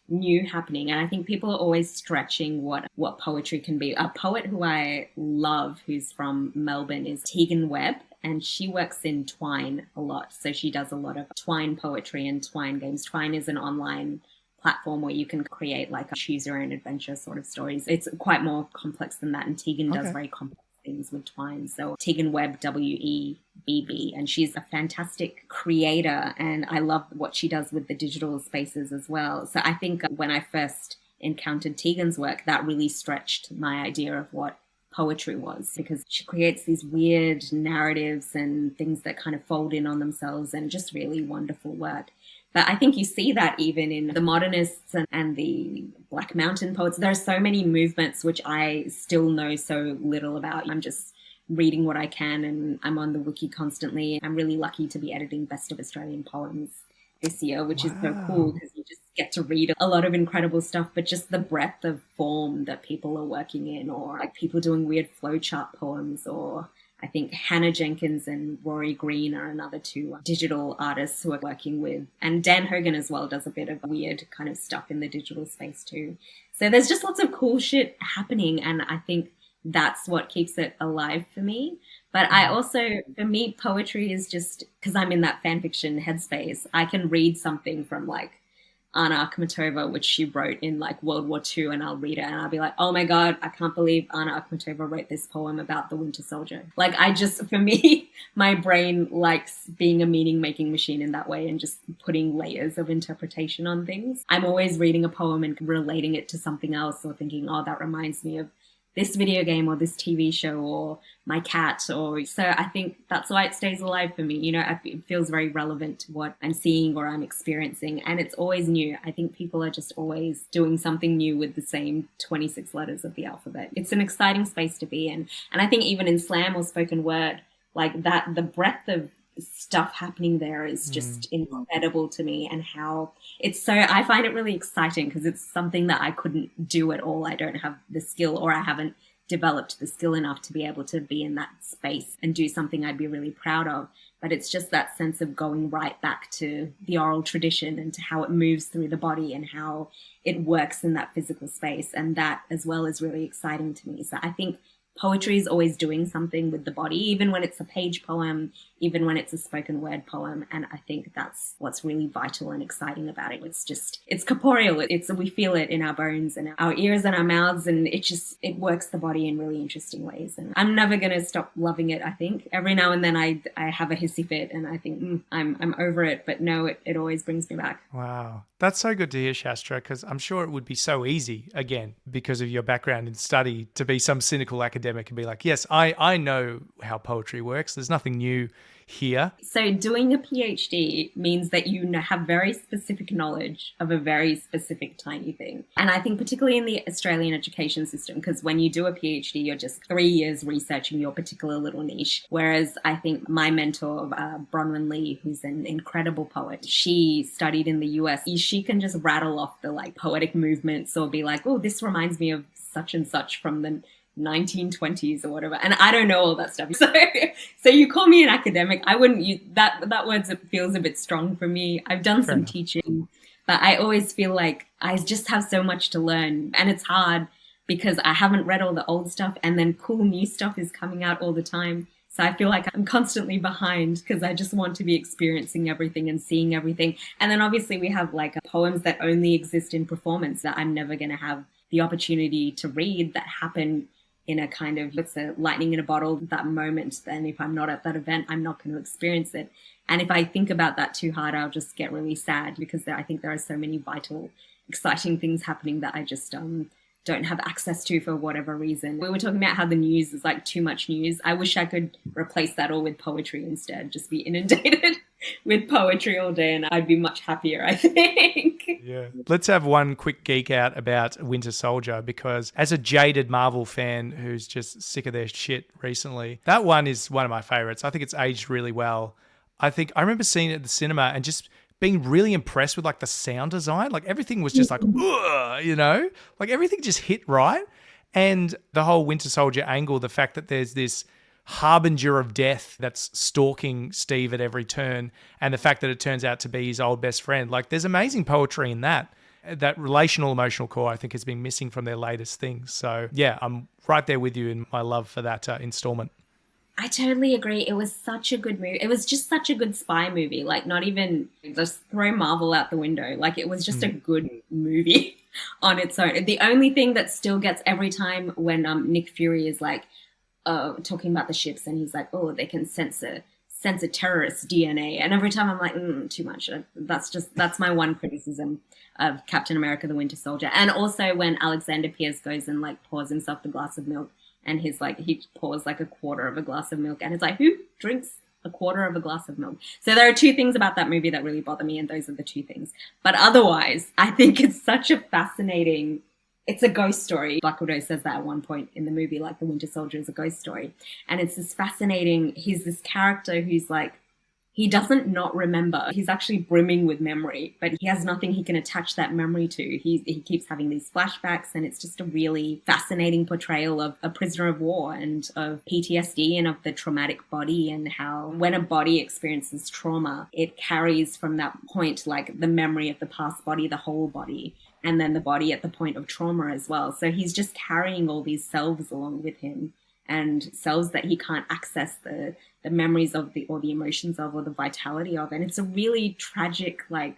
new happening. And I think people are always stretching what poetry can be. A poet who I love, who's from Melbourne, is Tegan Webb. And she works in Twine a lot. So she does a lot of Twine poetry and Twine games. Twine is an online platform where you can create like a choose your own adventure sort of stories. It's quite more complex than that, and Tegan does very complex things with Twine. So Tegan Webb, BB, and she's a fantastic creator, and I love what she does with the digital spaces as well. So I think when I first encountered Tegan's work, that really stretched my idea of what poetry was, because she creates these weird narratives and things that kind of fold in on themselves, and just really wonderful work. But I think you see that even in the modernists and the Black Mountain poets. There are so many movements which I still know so little about. I'm just reading what I can, and I'm on the wiki constantly. I'm really lucky to be editing Best of Australian Poems this year, which is so cool, because you just get to read a lot of incredible stuff, but just the breadth of form that people are working in, or like people doing weird flowchart poems, or I think Hannah Jenkins and Rory Green are another two digital artists who are working with, and Dan Hogan as well does a bit of weird kind of stuff in the digital space too. So there's just lots of cool shit happening, and I think that's what keeps it alive for me. But I also, for me, poetry is just, because I'm in that fan fiction headspace, I can read something from like Anna Akhmatova, which she wrote in like World War II, and I'll read it and I'll be like, oh my God, I can't believe Anna Akhmatova wrote this poem about the Winter Soldier. Like for me, my brain likes being a meaning-making machine in that way, and just putting layers of interpretation on things. I'm always reading a poem and relating it to something else, or thinking, oh, that reminds me of this video game or this TV show or my cat. So I think that's why it stays alive for me. You know, it feels very relevant to what I'm seeing or I'm experiencing, and it's always new. I think people are just always doing something new with the same 26 letters of the alphabet. It's an exciting space to be in. And I think even in slam or spoken word, like that, the breadth of stuff happening there is just incredible to me, and how I find it really exciting, because it's something that I couldn't do at all. I don't have the skill, or I haven't developed the skill enough to be able to be in that space and do something I'd be really proud of. But it's just that sense of going right back to the oral tradition and to how it moves through the body and how it works in that physical space. And that as well is really exciting to me. So I think poetry is always doing something with the body, even when it's a page poem, even when it's a spoken word poem. And I think that's what's really vital and exciting about it. It's corporeal. We feel it in our bones and our ears and our mouths, and it works the body in really interesting ways. And I'm never going to stop loving it, I think. Every now and then I have a hissy fit and I think, I'm over it. But no, it always brings me back. Wow. That's so good to hear, Shastra, because I'm sure it would be so easy, again, because of your background in study, to be some cynical academic and be like, yes, I know how poetry works. There's nothing new here. So doing a PhD means that you have very specific knowledge of a very specific tiny thing. And I think particularly in the Australian education system, because when you do a PhD, you're just 3 years researching your particular little niche. Whereas I think my mentor, Bronwyn Lee, who's an incredible poet, she studied in the US. She can just rattle off the like poetic movements, or be like, oh, this reminds me of such and such from the 1920s or whatever, and I don't know all that stuff. So you call me an academic, I wouldn't use that word. Feels a bit strong for me. I've done some teaching, but I always feel like I just have so much to learn, and it's hard because I haven't read all the old stuff, and then cool new stuff is coming out all the time. So I feel like I'm constantly behind, because I just want to be experiencing everything and seeing everything. And then obviously we have like poems that only exist in performance that I'm never going to have the opportunity to read, that happen in a kind of, it's a lightning in a bottle, that moment. Then if I'm not at that event, I'm not going to experience it. And if I think about that too hard, I'll just get really sad, because I think there are so many vital, exciting things happening that I just don't have access to for whatever reason. We were talking about how the news is like too much news. I wish I could replace that all with poetry instead, just be inundated with poetry all day, and I'd be much happier, I think. Yeah. Let's have one quick geek out about Winter Soldier, because as a jaded Marvel fan who's just sick of their shit recently, that one is one of my favorites. I think it's aged really well. I remember seeing it at the cinema and just being really impressed with like the sound design. Like everything was just like, ugh, you know, like everything just hit right. And the whole Winter Soldier angle, the fact that there's this harbinger of death that's stalking Steve at every turn, and the fact that it turns out to be his old best friend. Like there's amazing poetry in that. That relational emotional core, I think, has been missing from their latest things. So yeah, I'm right there with you in my love for that installment. I totally agree. It was such a good movie. It was just such a good spy movie. Like, not even just throw Marvel out the window. Like, it was just a good movie on its own. The only thing that still gets every time when Nick Fury is like talking about the ships, and he's like, oh, they can sense a sense of terrorist DNA. And every time I'm like, too much. That's my one criticism of Captain America, the Winter Soldier. And also when Alexander Pierce goes and like pours himself the glass of milk, and he pours like a quarter of a glass of milk, and it's like, who drinks a quarter of a glass of milk? So there are two things about that movie that really bother me, and those are the two things. But otherwise, I think it's such a fascinating, it's a ghost story. Black Widow says that at one point in the movie, like the Winter Soldier is a ghost story. And it's this fascinating, he's this character who's like, he doesn't not remember. He's actually brimming with memory, but he has nothing he can attach that memory to. He keeps having these flashbacks, and it's just a really fascinating portrayal of a prisoner of war and of PTSD and of the traumatic body, and how when a body experiences trauma, it carries from that point, like the memory of the past body, the whole body, and then the body at the point of trauma as well. So he's just carrying all these selves along with him, and selves that he can't access the memories of or the emotions of, or the vitality of. And it's a really tragic, like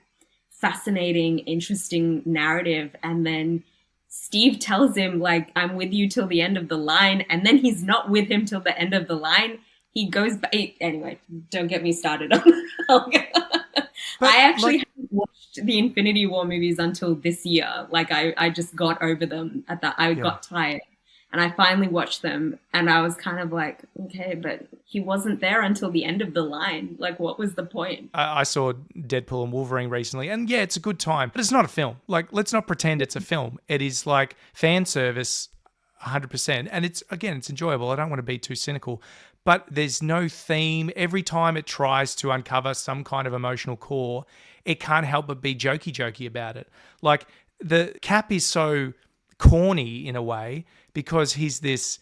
fascinating, interesting narrative. And then Steve tells him like, I'm with you till the end of the line. And then he's not with him till the end of the line. He goes back. Anyway, don't get me started on I actually haven't watched the Infinity War movies until this year. Like I just got over them at that. I got tired. And I finally watched them, and I was kind of like, okay, but he wasn't there until the end of the line. Like, what was the point? I saw Deadpool and Wolverine recently, and yeah, it's a good time, but it's not a film. Like, let's not pretend it's a film. It is like fan service 100%. And it's enjoyable. I don't want to be too cynical, but there's no theme. Every time it tries to uncover some kind of emotional core, it can't help but be jokey about it. Like, the Cap is so corny in a way, because he's this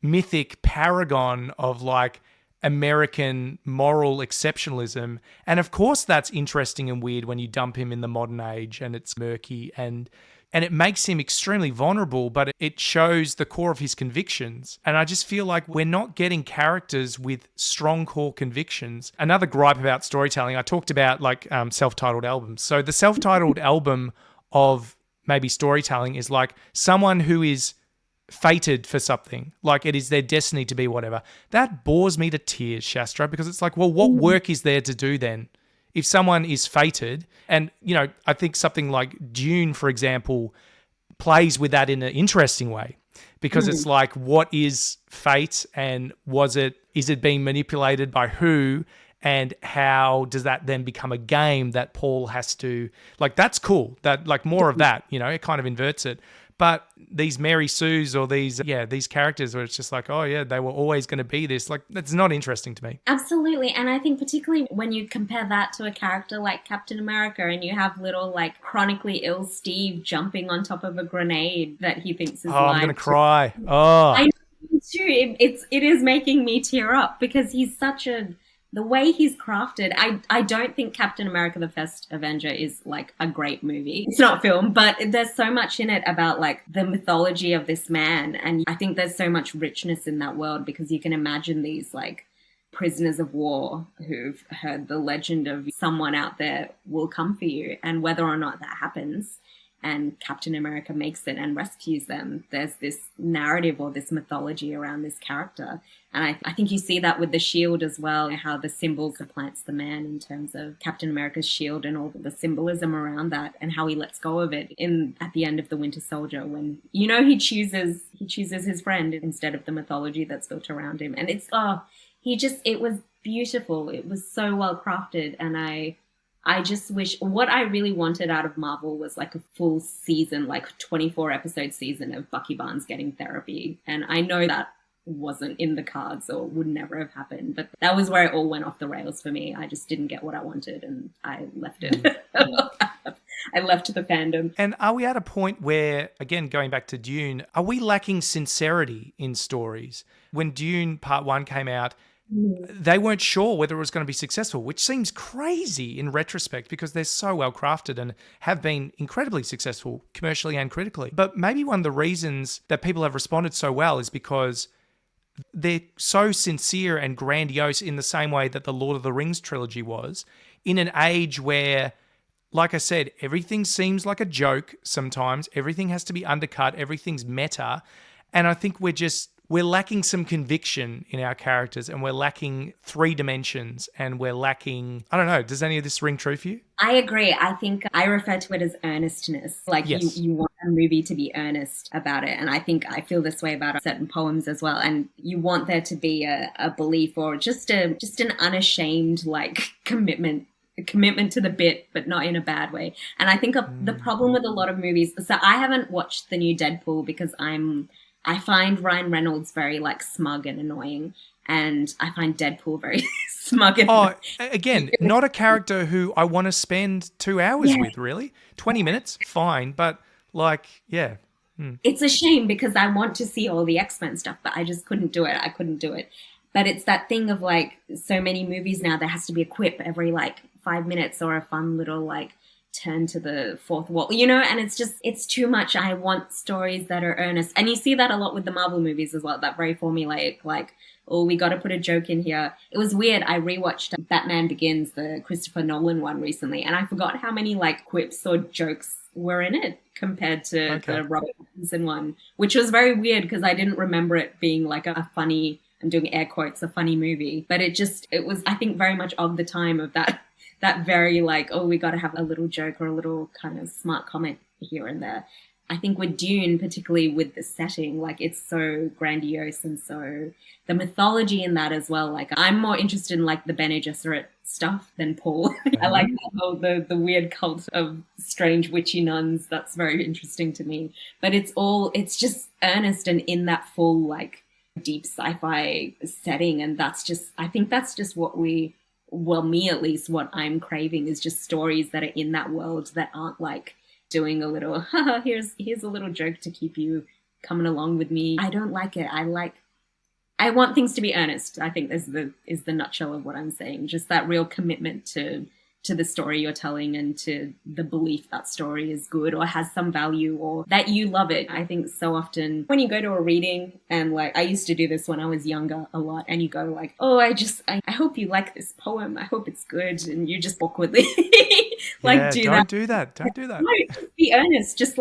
mythic paragon of like American moral exceptionalism. And of course that's interesting and weird when you dump him in the modern age, and it's murky and it makes him extremely vulnerable, but it shows the core of his convictions. And I just feel like we're not getting characters with strong core convictions. Another gripe about storytelling, I talked about like self-titled albums. So the self-titled album of maybe storytelling is like someone who is fated for something, like it is their destiny to be whatever. That bores me to tears, Shastra, because it's like, well, what work is there to do then? If someone is fated, and, you know, I think something like Dune, for example, plays with that in an interesting way, because it's like, what is fate, and is it being manipulated by who? And how does that then become a game that Paul has to, like, that's cool. That, like, more of that, you know, it kind of inverts it. But these Mary Sues or these characters where it's just like, oh yeah, they were always going to be this, like, that's not interesting to me. Absolutely. And I think particularly when you compare that to a character like Captain America, and you have little like chronically ill Steve jumping on top of a grenade that he thinks is I'm going to cry. Oh. I know too. It is making me tear up, because he's such the way he's crafted. I don't think Captain America the First Avenger is like a great movie. It's not film, but there's so much in it about like the mythology of this man. And I think there's so much richness in that world, because you can imagine these like prisoners of war who've heard the legend of someone out there will come for you. And whether or not that happens, and Captain America makes it and rescues them, there's this narrative or this mythology around this character. And I think you see that with the shield as well, how the symbol supplants the man in terms of Captain America's shield and all the symbolism around that, and how he lets go of it at the end of The Winter Soldier, when, you know, he chooses his friend instead of the mythology that's built around him. And it was beautiful. It was so well crafted. And I just wish, what I really wanted out of Marvel was like a full season, like 24 episode season of Bucky Barnes getting therapy. And I know that wasn't in the cards or would never have happened, but that was where it all went off the rails for me. I just didn't get what I wanted, and I left it. I left the fandom. And are we at a point where, again, going back to Dune, are we lacking sincerity in stories? When Dune Part 1 came out, they weren't sure whether it was going to be successful, which seems crazy in retrospect, because they're so well crafted and have been incredibly successful commercially and critically. But maybe one of the reasons that people have responded so well is because they're so sincere and grandiose, in the same way that the Lord of the Rings trilogy was, in an age where, like I said, everything seems like a joke sometimes. Everything has to be undercut. Everything's meta. And I think we're just we're lacking some conviction in our characters, and we're lacking 3 dimensions, and we're lacking, I don't know, does any of this ring true for you? I agree. I think I refer to it as earnestness. Like Yes. you want a movie to be earnest about it. And I think I feel this way about certain poems as well. And you want there to be a belief or just an unashamed like commitment to the bit, but not in a bad way. And I think the problem with a lot of movies, so I haven't watched the new Deadpool because I find Ryan Reynolds very like smug and annoying, and I find Deadpool very smug and Oh, again, not a character who I want to spend 2 hours with, really. 20 minutes, fine, but like, yeah. It's a shame because I want to see all the X-Men stuff, but I just couldn't do it. I couldn't do it. But it's that thing of like so many movies now, there has to be a quip every like 5 minutes or a fun little like turn to the fourth wall, you know, and it's too much. I want stories that are earnest. And you see that a lot with the Marvel movies as well, that very formulaic, like, oh, we got to put a joke in here. It was weird. I rewatched Batman Begins, the Christopher Nolan one recently, and I forgot how many like quips or jokes were in it compared to the Robert Pattinson one, which was very weird because I didn't remember it being like a funny, I'm doing air quotes, a funny movie. But it was, I think, very much of the time of that very like, oh, we got to have a little joke or a little kind of smart comment here and there. I think with Dune, particularly with the setting, like it's so grandiose and so the mythology in that as well. Like I'm more interested in like the Bene Gesserit stuff than Paul. I like the weird cult of strange witchy nuns. That's very interesting to me. But it's just earnest and in that full like deep sci-fi setting. And I think that's just what me at least, what I'm craving is just stories that are in that world that aren't like doing a little, here's a little joke to keep you coming along with me. I don't like it. I want things to be earnest. I think is the nutshell of what I'm saying. Just that real commitment to the story you're telling and to the belief that story is good or has some value or that you love it. I think so often when you go to a reading, and like I used to do this when I was younger a lot, and you go like, oh, I hope you like this poem. I hope it's good. And you just awkwardly like Don't do that. No, just be earnest. Just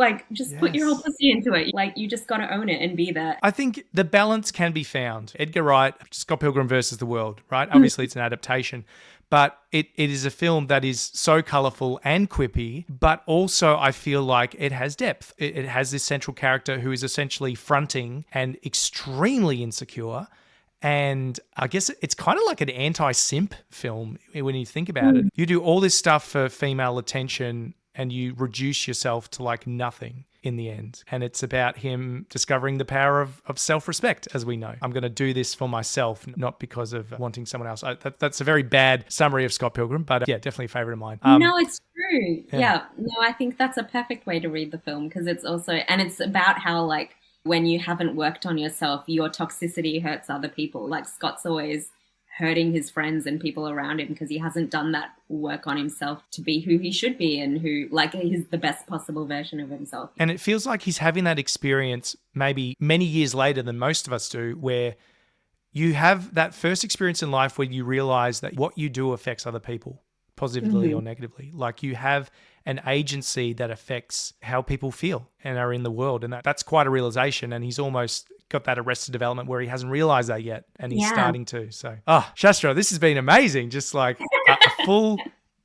put your whole pussy into it. Like you just got to own it and be there. I think the balance can be found. Edgar Wright, Scott Pilgrim versus the World, right? Obviously it's an adaptation, but it is a film that is so colourful and quippy, but also I feel like it has depth. It has this central character who is essentially fronting and extremely insecure. And I guess it's kind of like an anti-simp film when you think about it. You do all this stuff for female attention and you reduce yourself to like nothing in the end. And it's about him discovering the power of self-respect, as we know. I'm going to do this for myself, not because of wanting someone else. That's a very bad summary of Scott Pilgrim, but yeah, definitely a favourite of mine. No, it's true. Yeah. No, I think that's a perfect way to read the film because it's also, and it's about how like when you haven't worked on yourself, your toxicity hurts other people. Like Scott's always hurting his friends and people around him because he hasn't done that work on himself to be who he should be and who like he's the best possible version of himself. And it feels like he's having that experience maybe many years later than most of us do, where you have that first experience in life where you realize that what you do affects other people positively or negatively. Like you have an agency that affects how people feel and are in the world. And that's quite a realization. And he's almost got that Arrested Development where he hasn't realized that yet. And he's starting to. So, Shastra, this has been amazing. Just like a full,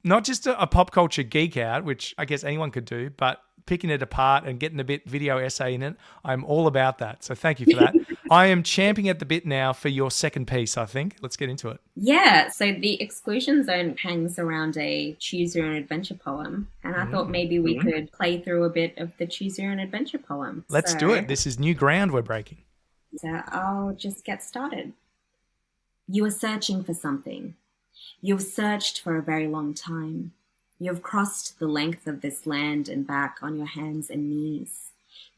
not just a pop culture geek out, which I guess anyone could do, but picking it apart and getting a bit video essay in it. I'm all about that. So thank you for that. I am champing at the bit now for your second piece, I think. Let's get into it. Yeah, so the Exclusion Zone hangs around a Choose Your Own Adventure poem. And I thought maybe we could play through a bit of the Choose Your Own Adventure poem. Let's do it. This is new ground we're breaking. So I'll just get started. You are searching for something. You've searched for a very long time. You have crossed the length of this land and back on your hands and knees.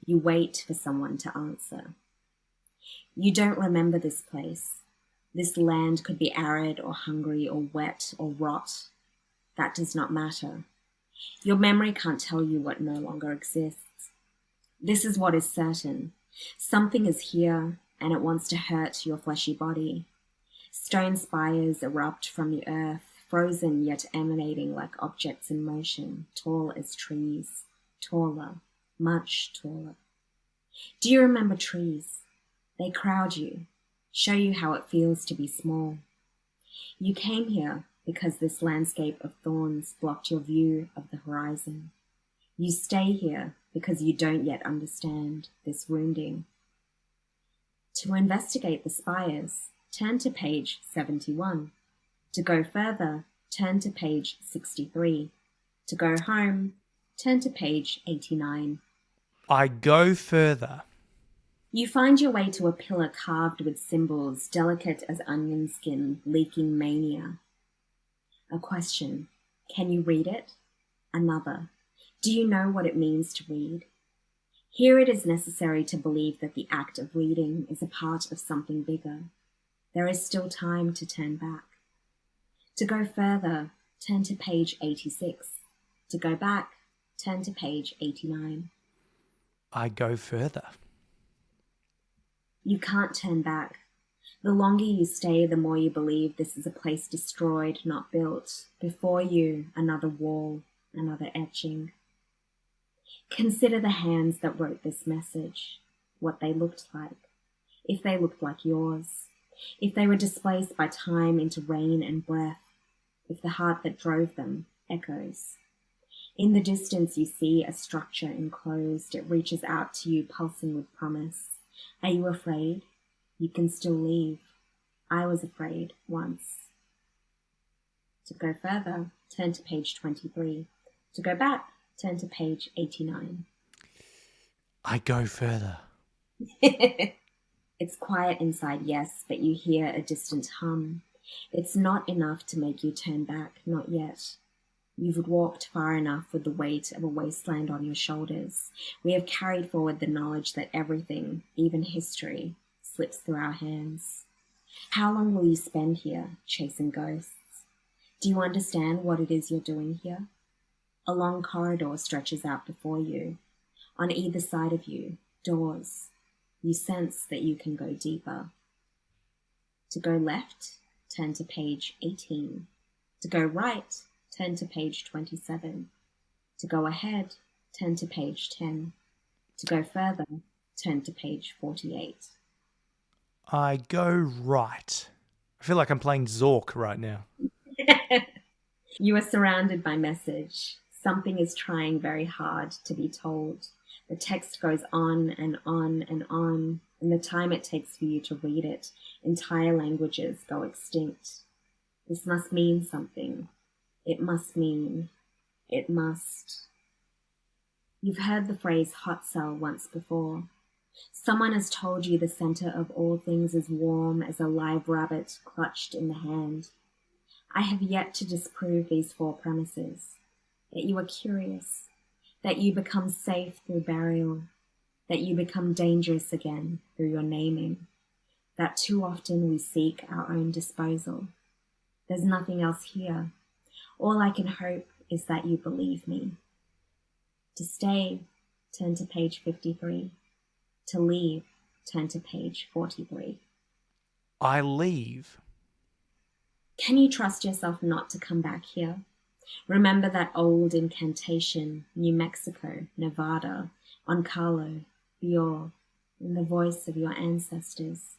You wait for someone to answer. You don't remember this place. This land could be arid or hungry or wet or rot. That does not matter. Your memory can't tell you what no longer exists. This is what is certain. Something is here and it wants to hurt your fleshy body. Stone spires erupt from the earth, frozen yet emanating like objects in motion, tall as trees, taller, much taller. Do you remember trees? They crowd you, show you how it feels to be small. You came here because this landscape of thorns blocked your view of the horizon. You stay here because you don't yet understand this wounding. To investigate the spires, turn to page 71. To go further, turn to page 63. To go home, turn to page 89. I go further. You find your way to a pillar carved with symbols, delicate as onion skin, leaking mania. A question. Can you read it? Another. Do you know what it means to read? Here it is necessary to believe that the act of reading is a part of something bigger. There is still time to turn back. To go further, turn to page 86. To go back, turn to page 89. I go further. You can't turn back. The longer you stay, the more you believe this is a place destroyed, not built. Before you, another wall, another etching. Consider the hands that wrote this message, what they looked like, if they looked like yours, if they were displaced by time into rain and breath, if the heart that drove them echoes. In the distance you see a structure enclosed. It reaches out to you, pulsing with promise. Are you afraid? You can still leave. I was afraid once. To go further, turn to page 23. To go back, turn to page 89. I go further. It's quiet inside, yes, but you hear a distant hum. It's not enough to make you turn back, not yet. You've walked far enough with the weight of a wasteland on your shoulders. We have carried forward the knowledge that everything, even history, slips through our hands. How long will you spend here, chasing ghosts? Do you understand what it is you're doing here? A long corridor stretches out before you. On either side of you, doors. You sense that you can go deeper. To go left, turn to page 18. To go right, turn to page 27. To go ahead, turn to page 10. To go further, turn to page 48. I go right. I feel like I'm playing Zork right now. You are surrounded by message. Something is trying very hard to be told. The text goes on and on and on. In the time it takes for you to read it, entire languages go extinct. This must mean something. It must mean. It must. You've heard the phrase hot cell once before. Someone has told you the center of all things is warm as a live rabbit clutched in the hand. I have yet to disprove these four premises. That you are curious, that you become safe through burial, that you become dangerous again through your naming, that too often we seek our own disposal. There's nothing else here. All I can hope is that you believe me. To stay, turn to page 53. To leave, turn to page 43. I leave. Can you trust yourself not to come back here? Remember that old incantation, New Mexico, Nevada, Oncalo, Bior, in the voice of your ancestors.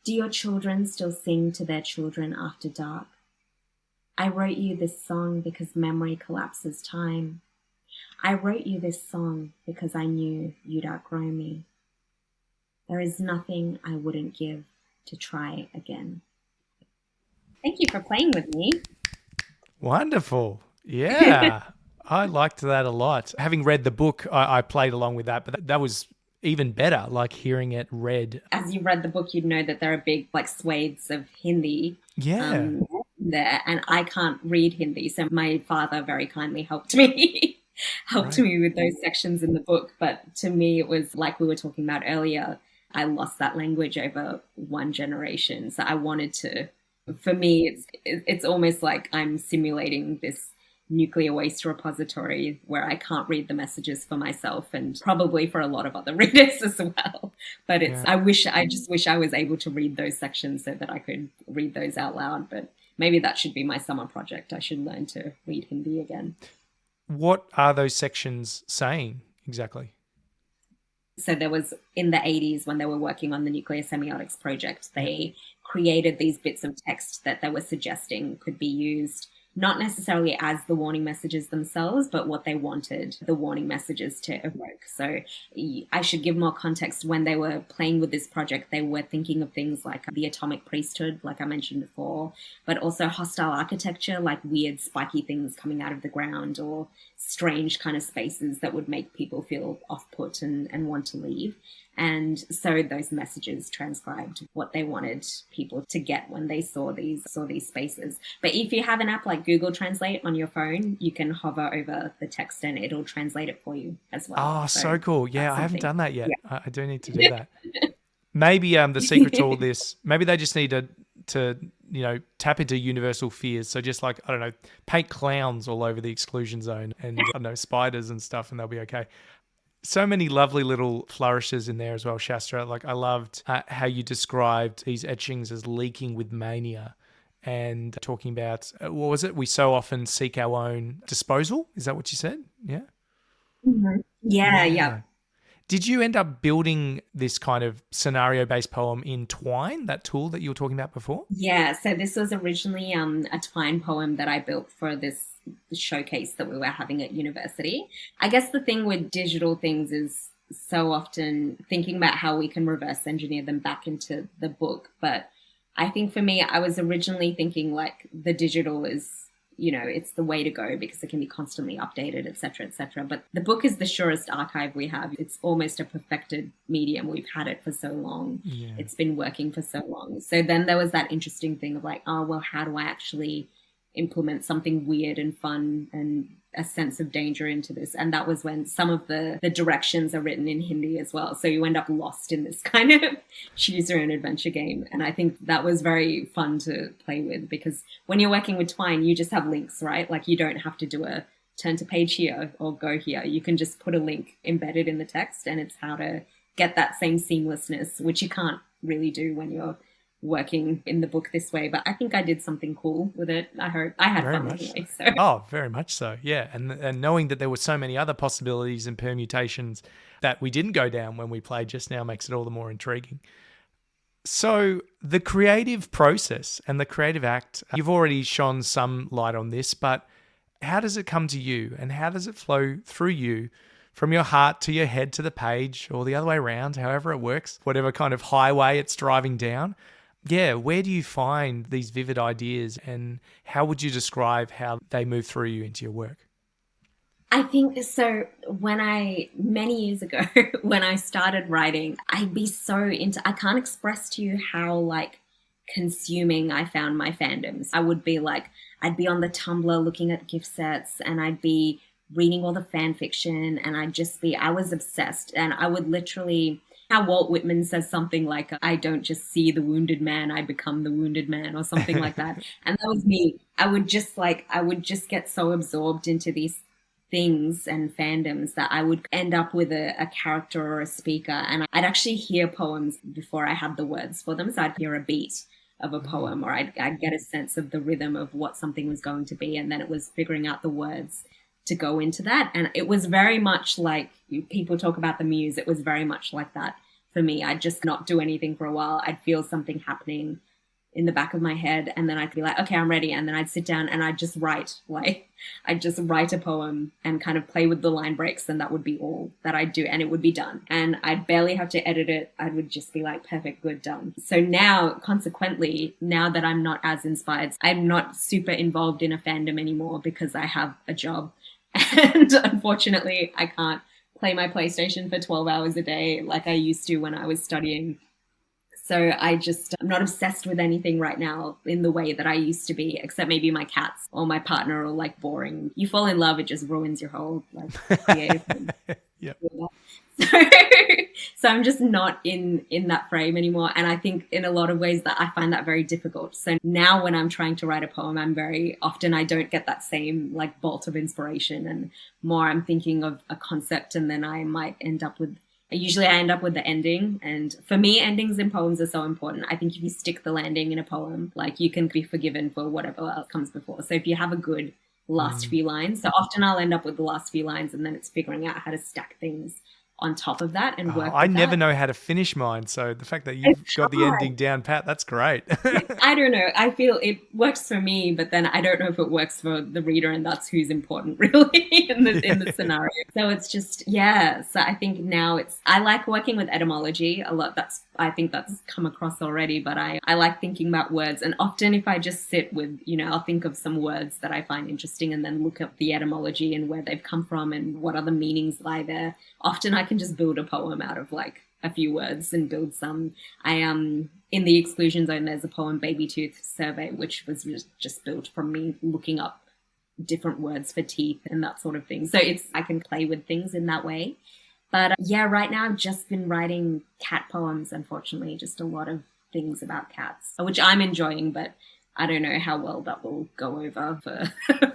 Do your children still sing to their children after dark? I wrote you this song because memory collapses time. I wrote you this song because I knew you'd outgrow me. There is nothing I wouldn't give to try again. Thank you for playing with me. Wonderful. Yeah. I liked that a lot. Having read the book, I played along with that, but that was even better, like hearing it read. As you read the book, you'd know that there are big swathes of Hindi there, and I can't read Hindi, so my father very kindly helped me. Me with those sections in the book. But to me, it was like we were talking about earlier, I lost that language over one generation. So I wanted to, for me, it's almost like I'm simulating this nuclear waste repository where I can't read the messages for myself, and probably for a lot of other readers as well. But I just wish I was able to read those sections so that I could read those out loud. But maybe that should be my summer project. I should learn to read Hindi again. What are those sections saying exactly? So there was, in the 80s, when they were working on the nuclear semiotics project, they created these bits of text that they were suggesting could be used not necessarily as the warning messages themselves, but what they wanted the warning messages to evoke. So I should give more context. When they were playing with this project, they were thinking of things like the atomic priesthood, like I mentioned before, but also hostile architecture, like weird spiky things coming out of the ground, or strange kind of spaces that would make people feel off-put and want to leave. And so those messages transcribed what they wanted people to get when they saw these spaces. But if you have an app like Google Translate on your phone, you can hover over the text and it'll translate it for you as well. Oh, so cool. Yeah, I haven't done that yet. Yeah. I do need to do that. Maybe the secret to all this, maybe they just need to tap into universal fears. So just like, I don't know, paint clowns all over the exclusion zone and, I don't know, spiders and stuff, and they'll be okay. So many lovely little flourishes in there as well, Shastra. Like, I loved how you described these etchings as leaking with mania, and talking about, what was it? We so often seek our own disposal. Is that what you said? Yeah? Mm-hmm. Yeah. Did you end up building this kind of scenario-based poem in Twine, that tool that you were talking about before? Yeah, so this was originally a Twine poem that I built for this showcase that we were having at university. I guess the thing with digital things is so often thinking about how we can reverse engineer them back into the book. But I think for me, I was originally thinking like the digital is, it's the way to go because it can be constantly updated, et cetera, But the book is the surest archive we have. It's almost a perfected medium. We've had it for so long. Yeah. It's been working for so long. So then there was that interesting thing of like, oh, well, how do I actually implement something weird and fun and a sense of danger into this? And that was when some of the directions are written in Hindi as well. So you end up lost in this kind of choose your own adventure game. And I think that was very fun to play with, because when you're working with Twine, you just have links, right? Like you don't have to do a turn to page here or go here. You can just put a link embedded in the text, and it's how to get that same seamlessness, which you can't really do when you're working in the book this way. But I think I did something cool with it. I hope I had fun anyway. So. Oh, very much so. Yeah. And knowing that there were so many other possibilities and permutations that we didn't go down when we played just now makes it all the more intriguing. So the creative process and the creative act, you've already shone some light on this, but how does it come to you, and how does it flow through you from your heart to your head to the page, or the other way around, however it works, whatever kind of highway it's driving down? Yeah, where do you find these vivid ideas, and how would you describe how they move through you into your work? I think so. Many years ago, when I started writing, I'd be so I can't express to you how like consuming I found my fandoms. I'd be on the Tumblr looking at gift sets, and I'd be reading all the fan fiction, and I was obsessed. And I would literally, how Walt Whitman says something like, I don't just see the wounded man, I become the wounded man, or something like that. And that was me. I would just get so absorbed into these things and fandoms that I would end up with a character or a speaker, and I'd actually hear poems before I had the words for them. So I'd hear a beat of a poem, or I'd get a sense of the rhythm of what something was going to be, and then it was figuring out the words to go into that. And it was very much like, people talk about the muse, it was very much like that for me. I'd just not do anything for a while. I'd feel something happening in the back of my head, and then I'd be like, okay, I'm ready. And then I'd sit down and I'd just write a poem and kind of play with the line breaks, and that would be all that I'd do, and it would be done. And I'd barely have to edit it. I would just be like, perfect, good, done. So now, consequently, now that I'm not as inspired, I'm not super involved in a fandom anymore because I have a job. And unfortunately, I can't play my PlayStation for 12 hours a day like I used to when I was studying. So I'm not obsessed with anything right now in the way that I used to be, except maybe my cats or my partner are like boring. You fall in love, it just ruins your whole like creative thing. Yep. So I'm just not in that frame anymore. And I think in a lot of ways that I find that very difficult. So now when I'm trying to write a poem, I don't get that same like bolt of inspiration, and more I'm thinking of a concept, and then I might usually I end up with the ending. And for me, endings in poems are so important. I think if you stick the landing in a poem, like you can be forgiven for whatever else comes before. So if you have a good last few lines, so often I'll end up with the last few lines, and then it's figuring out how to stack things on top of that and work. I with never that. know how to finish mine, so the fact that you've got the ending down pat, that's great. I don't know. I feel it works for me, but then I don't know if it works for the reader, and that's who's important really in the scenario. So it's just, yeah. So I think now I like working with etymology a lot. I think that's come across already, but I like thinking about words. And often if I just sit with, I'll think of some words that I find interesting and then look up the etymology and where they've come from and what other meanings lie there. Often I can just build a poem out of like a few words and build some. In the Exclusion Zone, there's a poem, Baby Tooth Survey, which was just built from me looking up different words for teeth and that sort of thing. So I can play with things in that way. But yeah, right now I've just been writing cat poems, unfortunately, just a lot of things about cats, which I'm enjoying, but I don't know how well that will go over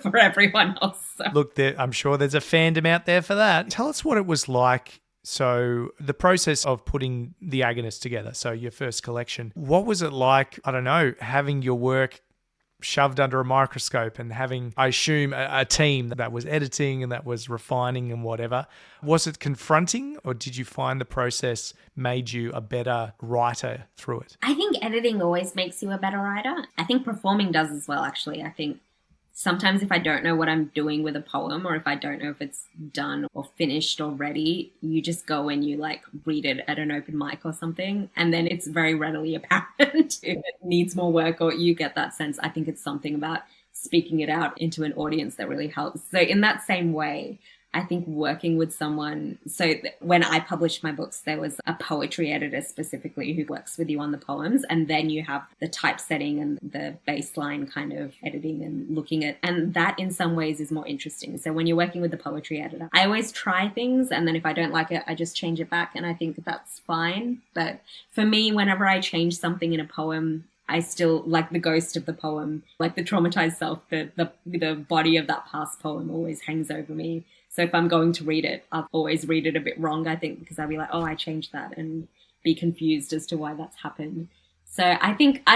for everyone else. So. Look, I'm sure there's a fandom out there for that. Tell us what it was like. So the process of putting the Agonist together, so your first collection, what was it like, I don't know, having your work shoved under a microscope and having, I assume, a team that was editing and that was refining and whatever? Was it confronting, or did you find the process made you a better writer through it? I think editing always makes you a better writer. I think performing does as well, actually. I think sometimes if I don't know what I'm doing with a poem, or if I don't know if it's done or finished or ready, you just go and you like read it at an open mic or something, and then it's very readily apparent if it needs more work, or you get that sense. I think it's something about speaking it out into an audience that really helps. So in that same way, I think working with someone, when I published my books, there was a poetry editor specifically who works with you on the poems, and then you have the typesetting and the baseline kind of editing and looking at, and that in some ways is more interesting. So when you're working with the poetry editor, I always try things, and then if I don't like it, I just change it back, and I think that's fine. But for me, whenever I change something in a poem, I still like the ghost of the poem, like the traumatized self, the body of that past poem always hangs over me. So if I'm going to read it, I'll always read it a bit wrong, I think, because I'll be like, oh, I changed that, and be confused as to why that's happened. So I think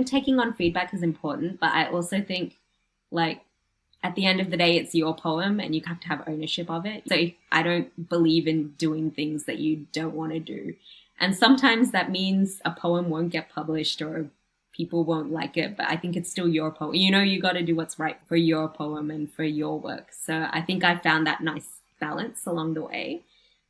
taking on feedback is important, but I also think like at the end of the day, it's your poem and you have to have ownership of it. So I don't believe in doing things that you don't want to do. And sometimes that means a poem won't get published or people won't like it, but I think it's still your poem. You got to do what's right for your poem and for your work. So I think I found that nice balance along the way.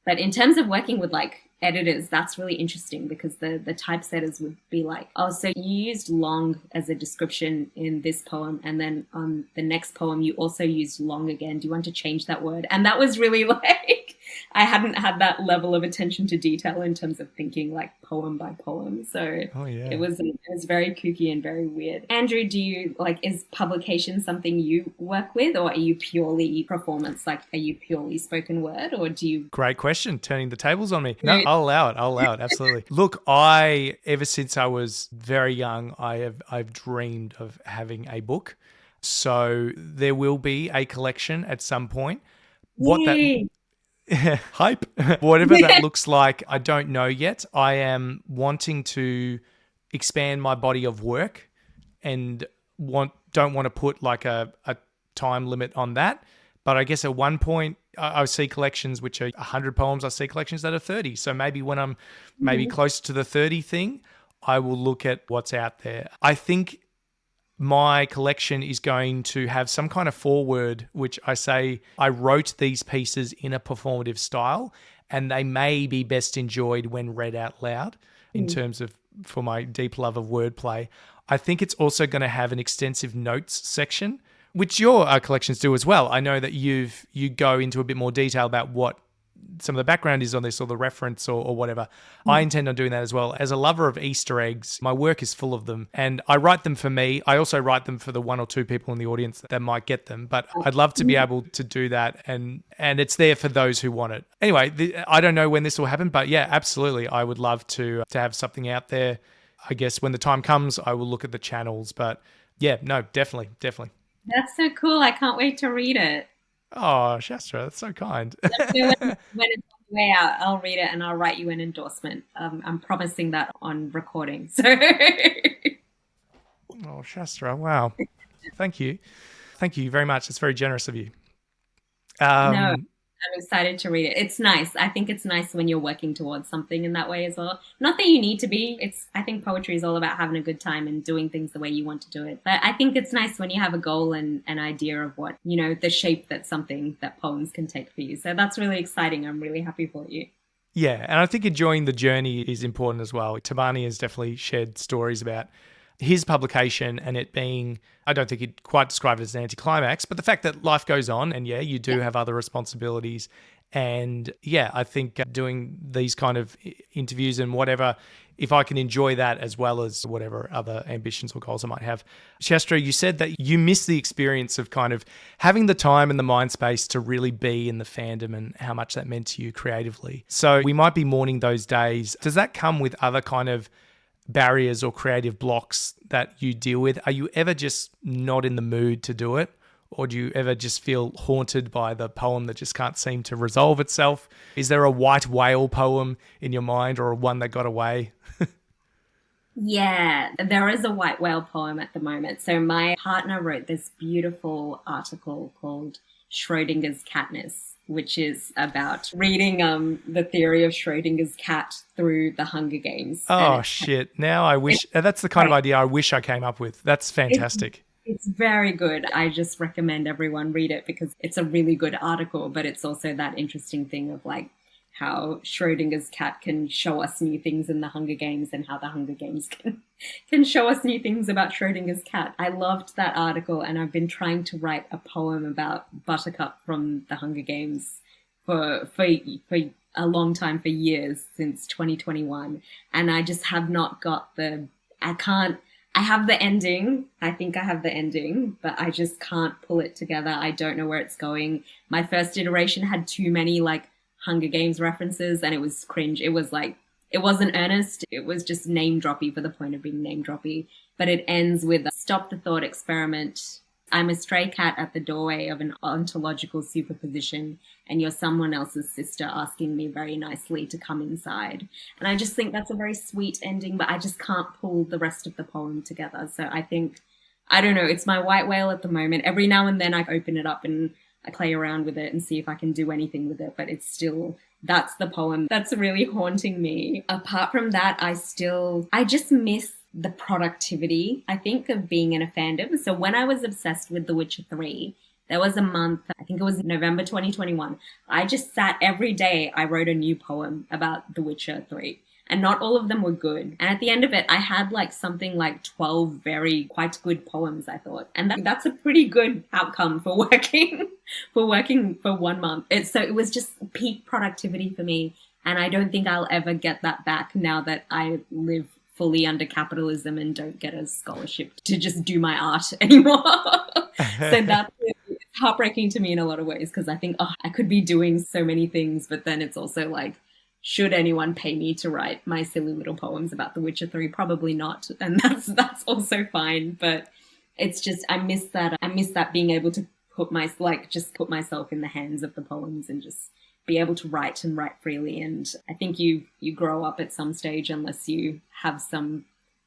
But in terms of working with like editors, that's really interesting, because the typesetters would be like, oh, so you used long as a description in this poem, and then on the next poem you also used long again. Do you want to change that word? And that was really like, I hadn't had that level of attention to detail in terms of thinking like poem by poem. So it was very kooky and very weird. Andrew, is publication something you work with, or are you purely performance? Like, are you purely spoken word, or do you? Great question, turning the tables on me. No, I'll allow it, absolutely. Look, ever since I was very young, I've dreamed of having a book. So there will be a collection at some point. Hype. Whatever that looks like, I don't know yet. I am wanting to expand my body of work and don't want to put like a time limit on that. But I guess at one point, I see collections which are 100 poems. I see collections that are 30. So maybe when I'm close to the 30 thing, I will look at what's out there. I think my collection is going to have some kind of foreword, which I say I wrote these pieces in a performative style, and they may be best enjoyed when read out loud in terms of, for my deep love of wordplay. I think it's also going to have an extensive notes section, which your collections do as well. I know that you go into a bit more detail about what some of the background is on this, or the reference, or whatever. I intend on doing that as well. As a lover of Easter eggs, my work is full of them, and I write them for me. I also write them for the one or two people in the audience that might get them, but I'd love to be able to do that, and it's there for those who want it. Anyway, I don't know when this will happen, but yeah, absolutely. I would love to have something out there. I guess when the time comes, I will look at the channels, but yeah, no, definitely. That's so cool. I can't wait to read it. Oh, Shastra, that's so kind. When it's on the way out, I'll read it and I'll write you an endorsement. I'm promising that on recording. So. Oh, Shastra, wow. Thank you. Thank you very much. It's very generous of you. No, I'm excited to read it. It's nice. I think it's nice when you're working towards something in that way as well. Not that you need to be. I think poetry is all about having a good time and doing things the way you want to do it. But I think it's nice when you have a goal and an idea of what, the shape that poems can take for you. So that's really exciting. I'm really happy for you. Yeah, and I think enjoying the journey is important as well. Tabani has definitely shared stories about his publication and it being, I don't think he'd quite describe it as an anticlimax, but the fact that life goes on and you do have other responsibilities. And I think doing these kind of interviews and whatever, if I can enjoy that as well as whatever other ambitions or goals I might have. Shastra, you said that you miss the experience of kind of having the time and the mind space to really be in the fandom and how much that meant to you creatively. So we might be mourning those days. Does that come with other kind of barriers or creative blocks that you deal with? Are you ever just not in the mood to do it? Or do you ever just feel haunted by the poem that just can't seem to resolve itself? Is there a white whale poem in your mind or one that got away? Yeah, there is a white whale poem at the moment. So my partner wrote this beautiful article called Schrodinger's Katniss, which is about reading the theory of Schrodinger's cat through the Hunger Games. Oh, shit. Now I wish, that's the kind of idea I wish I came up with. That's fantastic. It's very good. I just recommend everyone read it because it's a really good article, but it's also that interesting thing of like how Schrodinger's cat can show us new things in the Hunger Games and how the Hunger Games can show us new things about Schrodinger's cat. I loved that article and I've been trying to write a poem about Buttercup from the Hunger Games for a long time, for years, since 2021. And I just have not got I have the ending. I think I have the ending, but I just can't pull it together. I don't know where it's going. My first iteration had too many like Hunger Games references and it was cringe. It was like, it wasn't earnest. It was just name droppy for the point of being name droppy. But it ends with stop the thought experiment. I'm a stray cat at the doorway of an ontological superposition and you're someone else's sister asking me very nicely to come inside. And I just think that's a very sweet ending, but I just can't pull the rest of the poem together. So I think, I don't know, it's my white whale at the moment. Every now and then I open it up and I play around with it and see if I can do anything with it, but it's still, that's the poem that's really haunting me. Apart from that, I just miss the productivity, I think, of being in a fandom. So when I was obsessed with The Witcher 3, there was a month, I think it was November 2021, I just sat every day, I wrote a new poem about The Witcher 3. And not all of them were good. And at the end of it, I had like something like 12 very quite good poems, I thought. And that's a pretty good outcome for working for 1 month. It was just peak productivity for me. And I don't think I'll ever get that back now that I live fully under capitalism and don't get a scholarship to just do my art anymore. So that's heartbreaking to me in a lot of ways because I think, I could be doing so many things, but then it's also like, should anyone pay me to write my silly little poems about The Witcher 3? Probably not. And that's also fine. But it's just, I miss that being able to put myself in the hands of the poems and just be able to write and write freely. And I think you grow up at some stage unless you have some,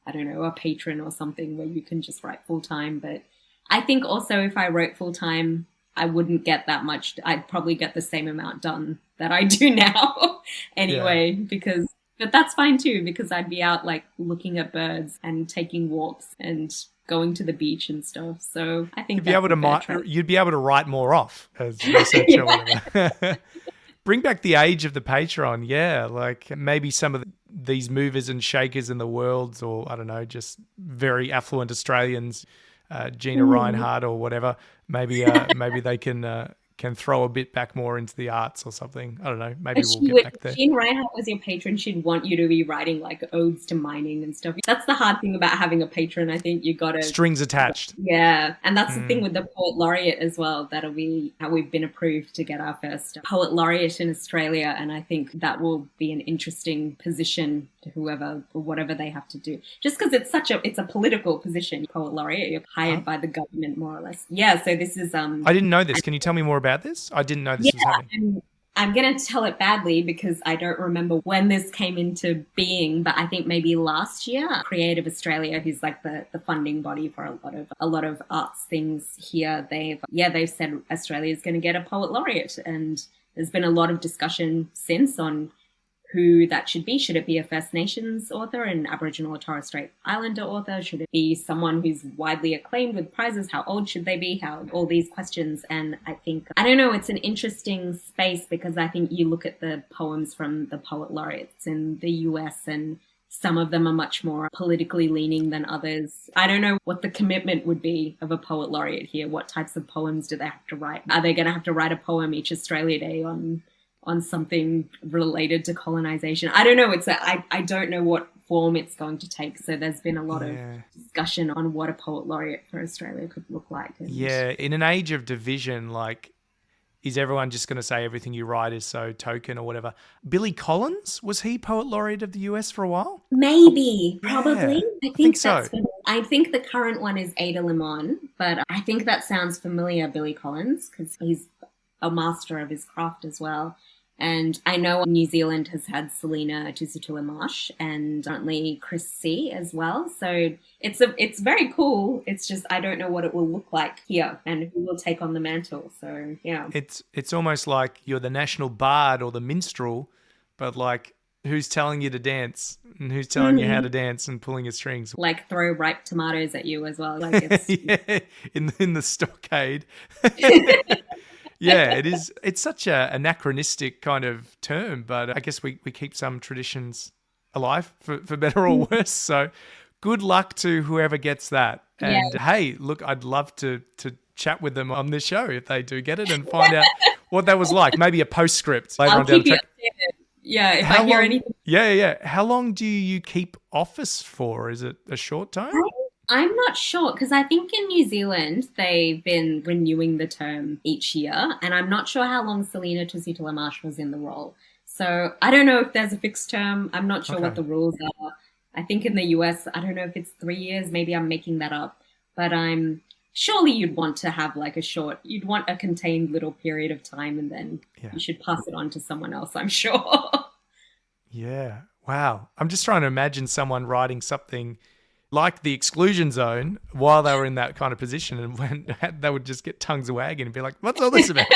I don't know, a patron or something where you can just write full time. But I think also if I wrote full time, I wouldn't get that much. I'd probably get the same amount done that I do now anyway, but that's fine too, because I'd be out like looking at birds and taking walks and going to the beach and stuff. So I think you'd be able to write more off as researcher or whatever. Bring back the age of the Patreon. Yeah. Like maybe some of these movers and shakers in the world, or I don't know, just very affluent Australians, Gina Reinhardt or whatever, maybe they can throw a bit back more into the arts or something. I don't know. Maybe we'll get back there. If Gina Reinhardt was your patron, she'd want you to be writing like odes to mining and stuff. That's the hard thing about having a patron. I think you got to... Strings attached. Yeah. And that's the thing with the Poet Laureate as well. That'll be how we've been approved to get our first Poet Laureate in Australia. And I think that will be an interesting position to whoever or whatever they have to do. Just because it's a political position, Poet Laureate. You're hired by the government, more or less. Yeah. So this is... I didn't know this. Can you tell me more about this? I didn't know this was happening. I'm going to tell it badly because I don't remember when this came into being, but I think maybe last year, Creative Australia, who's like the funding body for a lot of arts things here, they've said Australia's going to get a Poet Laureate, and there's been a lot of discussion since on who that should be. Should it be a First Nations author, an Aboriginal or Torres Strait Islander author? Should it be someone who's widely acclaimed with prizes? How old should they be? All these questions. And I think, I don't know, it's an interesting space because I think you look at the poems from the poet laureates in the US and some of them are much more politically leaning than others. I don't know what the commitment would be of a poet laureate here. What types of poems do they have to write? Are they going to have to write a poem each Australia Day on something related to colonization? I don't know. I don't know what form it's going to take. So there's been a lot of discussion on what a poet laureate for Australia could look like. And in an age of division, like, is everyone just going to say everything you write is so token or whatever? Billy Collins, was he poet laureate of the US for a while? Maybe, probably. Yeah, I think so. I think the current one is Ada Limon, but I think that sounds familiar, Billy Collins, because he's a master of his craft as well. And I know New Zealand has had Selena Tusutula-Marsh and currently Chris C as well. So it's very cool. It's just I don't know what it will look like here and who will take on the mantle. So yeah. It's almost like you're the national bard or the minstrel, but like who's telling you to dance and who's telling you how to dance and pulling your strings. Like throw ripe tomatoes at you as well. Like it's in the stockade. Yeah, it is. It's such a anachronistic kind of term, but I guess we keep some traditions alive for better or worse. So good luck to whoever gets that. And hey, look, I'd love to chat with them on this show if they do get it and find out what that was like. Maybe a postscript later on down the track. Yeah, if I hear anything. Yeah. How long do you keep office for? Is it a short time? I'm not sure because I think in New Zealand they've been renewing the term each year, and I'm not sure how long Selena Tusutula-Marsh was in the role. So I don't know if there's a fixed term. I'm not sure what the rules are. I think in the US, I don't know if it's 3 years. Maybe I'm making that up, but surely you'd want to have like you'd want a contained little period of time, and then you should pass it on to someone else, I'm sure. Yeah. Wow. I'm just trying to imagine someone writing something like the Exclusion Zone while they were in that kind of position, and when they would just get tongues wagging and be like, what's all this about?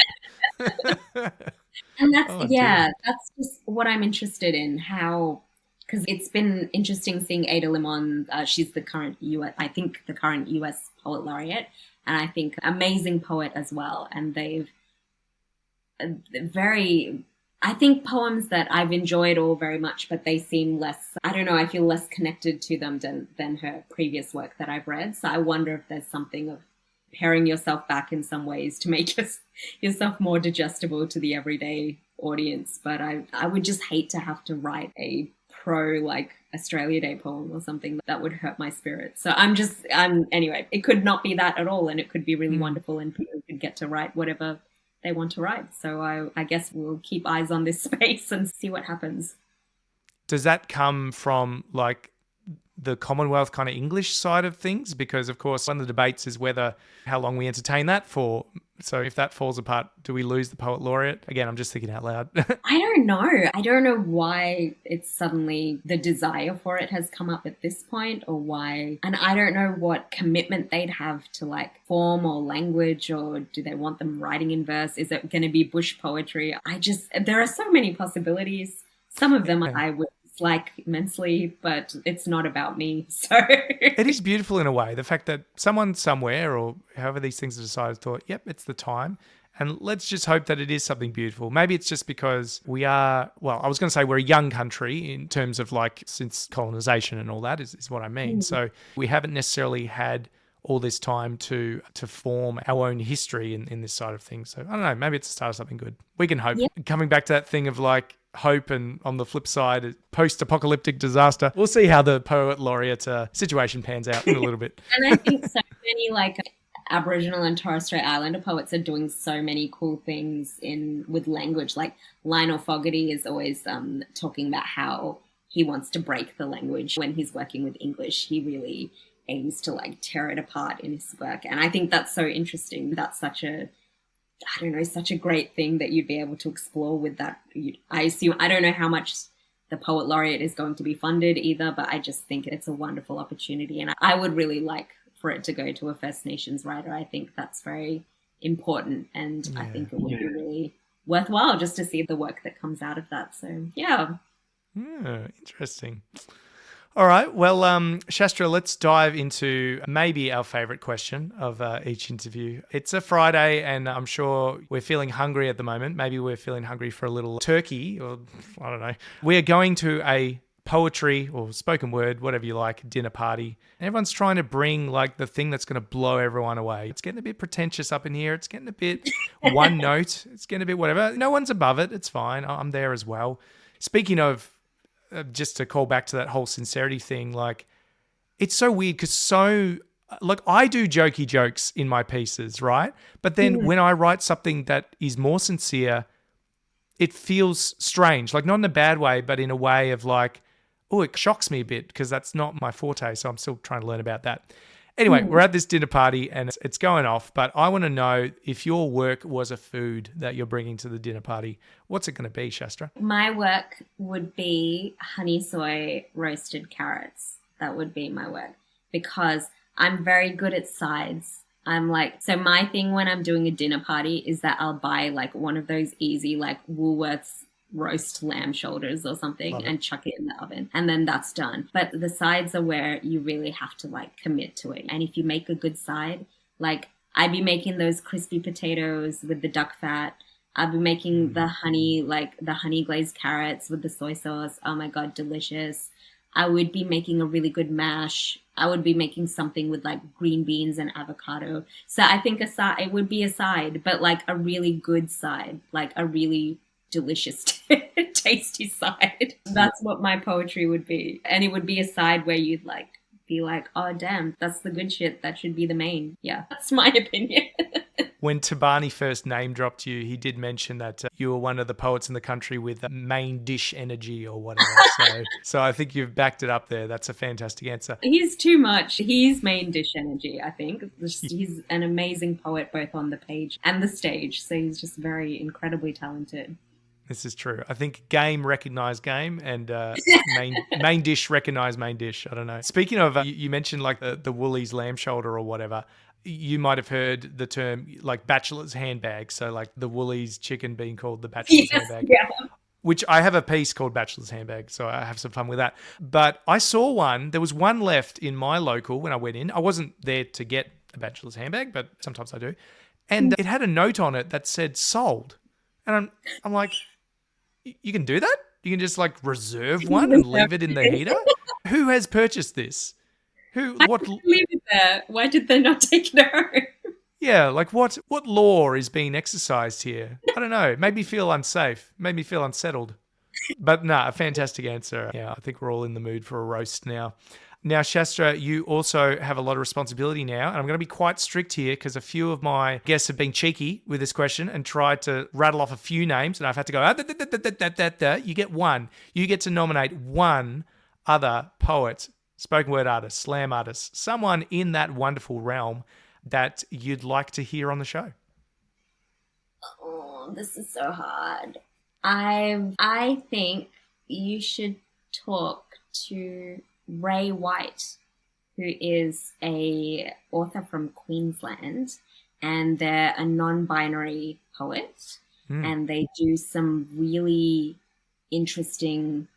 And that's just what I'm interested in, because it's been interesting seeing Ada Limon. She's the current US poet laureate, and I think amazing poet as well. And they've I think poems that I've enjoyed all very much, but they seem less, I don't know, I feel less connected to them than her previous work that I've read. So I wonder if there's something of paring yourself back in some ways to make yourself more digestible to the everyday audience. But I would just hate to have to write a like Australia Day poem or something that would hurt my spirit. So anyway, it could not be that at all, and it could be really wonderful, and people could get to write whatever they want to write. So I guess we'll keep eyes on this space and see what happens. Does that come from like the Commonwealth kind of English side of things? Because of course one of the debates is how long we entertain that for. So if that falls apart, do we lose the poet laureate? Again, I'm just thinking out loud. I don't know. I don't know why it's suddenly the desire for it has come up at this point, or why. And I don't know what commitment they'd have to like form or language, or do they want them writing in verse? Is it going to be bush poetry? There are so many possibilities. Some of them I would dislike immensely, but it's not about me. So it is beautiful in a way. The fact that someone somewhere, or however these things are decided, thought, yep, it's the time. And let's just hope that it is something beautiful. Maybe it's just because I was going to say we're a young country in terms of like since colonization and all that is what I mean. So we haven't necessarily had all this time to form our own history in this side of things. So I don't know, maybe it's the start of something good. We can hope. Yep. Coming back to that thing of like hope, and on the flip side, post-apocalyptic disaster. We'll see how the poet laureate situation pans out in a little bit. And I think so many like Aboriginal and Torres Strait Islander poets are doing so many cool things with language. Like Lionel Fogarty is always talking about how he wants to break the language when he's working with English. He really aims to like tear it apart in his work. And I think that's so interesting. That's such a great thing that you'd be able to explore with that. I don't know how much the poet laureate is going to be funded either, but I just think it's a wonderful opportunity. And I would really like for it to go to a First Nations writer. I think that's very important. And I think it would be really worthwhile just to see the work that comes out of that. So yeah. Interesting. All right. Well, Shastra, let's dive into maybe our favorite question of each interview. It's a Friday and I'm sure we're feeling hungry at the moment. Maybe we're feeling hungry for a little turkey or I don't know. We are going to a poetry or spoken word, whatever you like, dinner party. And everyone's trying to bring like the thing that's going to blow everyone away. It's getting a bit pretentious up in here. It's getting a bit one note. It's getting a bit whatever. No one's above it. It's fine. I'm there as well. Speaking of, just to call back to that whole sincerity thing, like it's so weird because look, I do jokey jokes in my pieces, right? But then when I write something that is more sincere, it feels strange, like not in a bad way, but in a way of like, oh, it shocks me a bit because that's not my forte. So I'm still trying to learn about that. Anyway, we're at this dinner party and it's going off, but I want to know if your work was a food that you're bringing to the dinner party, what's it going to be, Shastra? My work would be honey soy roasted carrots. That would be my work because I'm very good at sides. I'm like, so my thing when I'm doing a dinner party is that I'll buy like one of those easy like Woolworths roast lamb shoulders or something and chuck it in the oven and then that's done. But the sides are where you really have to like commit to it. And if you make a good side, like I'd be making those crispy potatoes with the duck fat. I'd be making the honey glazed carrots with the soy sauce. Oh my God, delicious. I would be making a really good mash. I would be making something with like green beans and avocado. So I think it would be a side, but like a really good side, like a really delicious, tasty side. That's what my poetry would be. And it would be a side where you'd like be like, oh damn, that's the good shit. That should be the main. Yeah, that's my opinion. When Tabani first name dropped you, he did mention that you were one of the poets in the country with main dish energy or whatever. So I think you've backed it up there. That's a fantastic answer. He's too much. He's main dish energy, I think. He's an amazing poet both on the page and the stage. So he's just very incredibly talented. This is true. I think game recognise game and main dish recognise main dish. I don't know. Speaking of, you mentioned like the Woolies lamb shoulder or whatever. You might have heard the term like bachelor's handbag. So like the Woolies chicken being called the bachelor's handbag. Yeah. Which I have a piece called Bachelor's Handbag, so I have some fun with that. But I saw one. There was one left in my local when I went in. I wasn't there to get a Bachelor's Handbag, but sometimes I do. And it had a note on it that said sold. And I'm like, you can do that? You can just like reserve one and leave it in the heater? Who has purchased this? What? Leave it there. Why did they not take it home? Yeah, like what law is being exercised here? I don't know. Made me feel unsafe. Made me feel unsettled. But a fantastic answer. Yeah, I think we're all in the mood for a roast now. Now, Shastra, you also have a lot of responsibility now, and I'm going to be quite strict here because a few of my guests have been cheeky with this question and tried to rattle off a few names, and I've had to go, you get one. You get to nominate one other poet, spoken word artist, slam artist, someone in that wonderful realm that you'd like to hear on the show. Oh, this is so hard. I think you should talk to Ray White, who is a author from Queensland, and they're a non-binary poet, and they do some really interesting,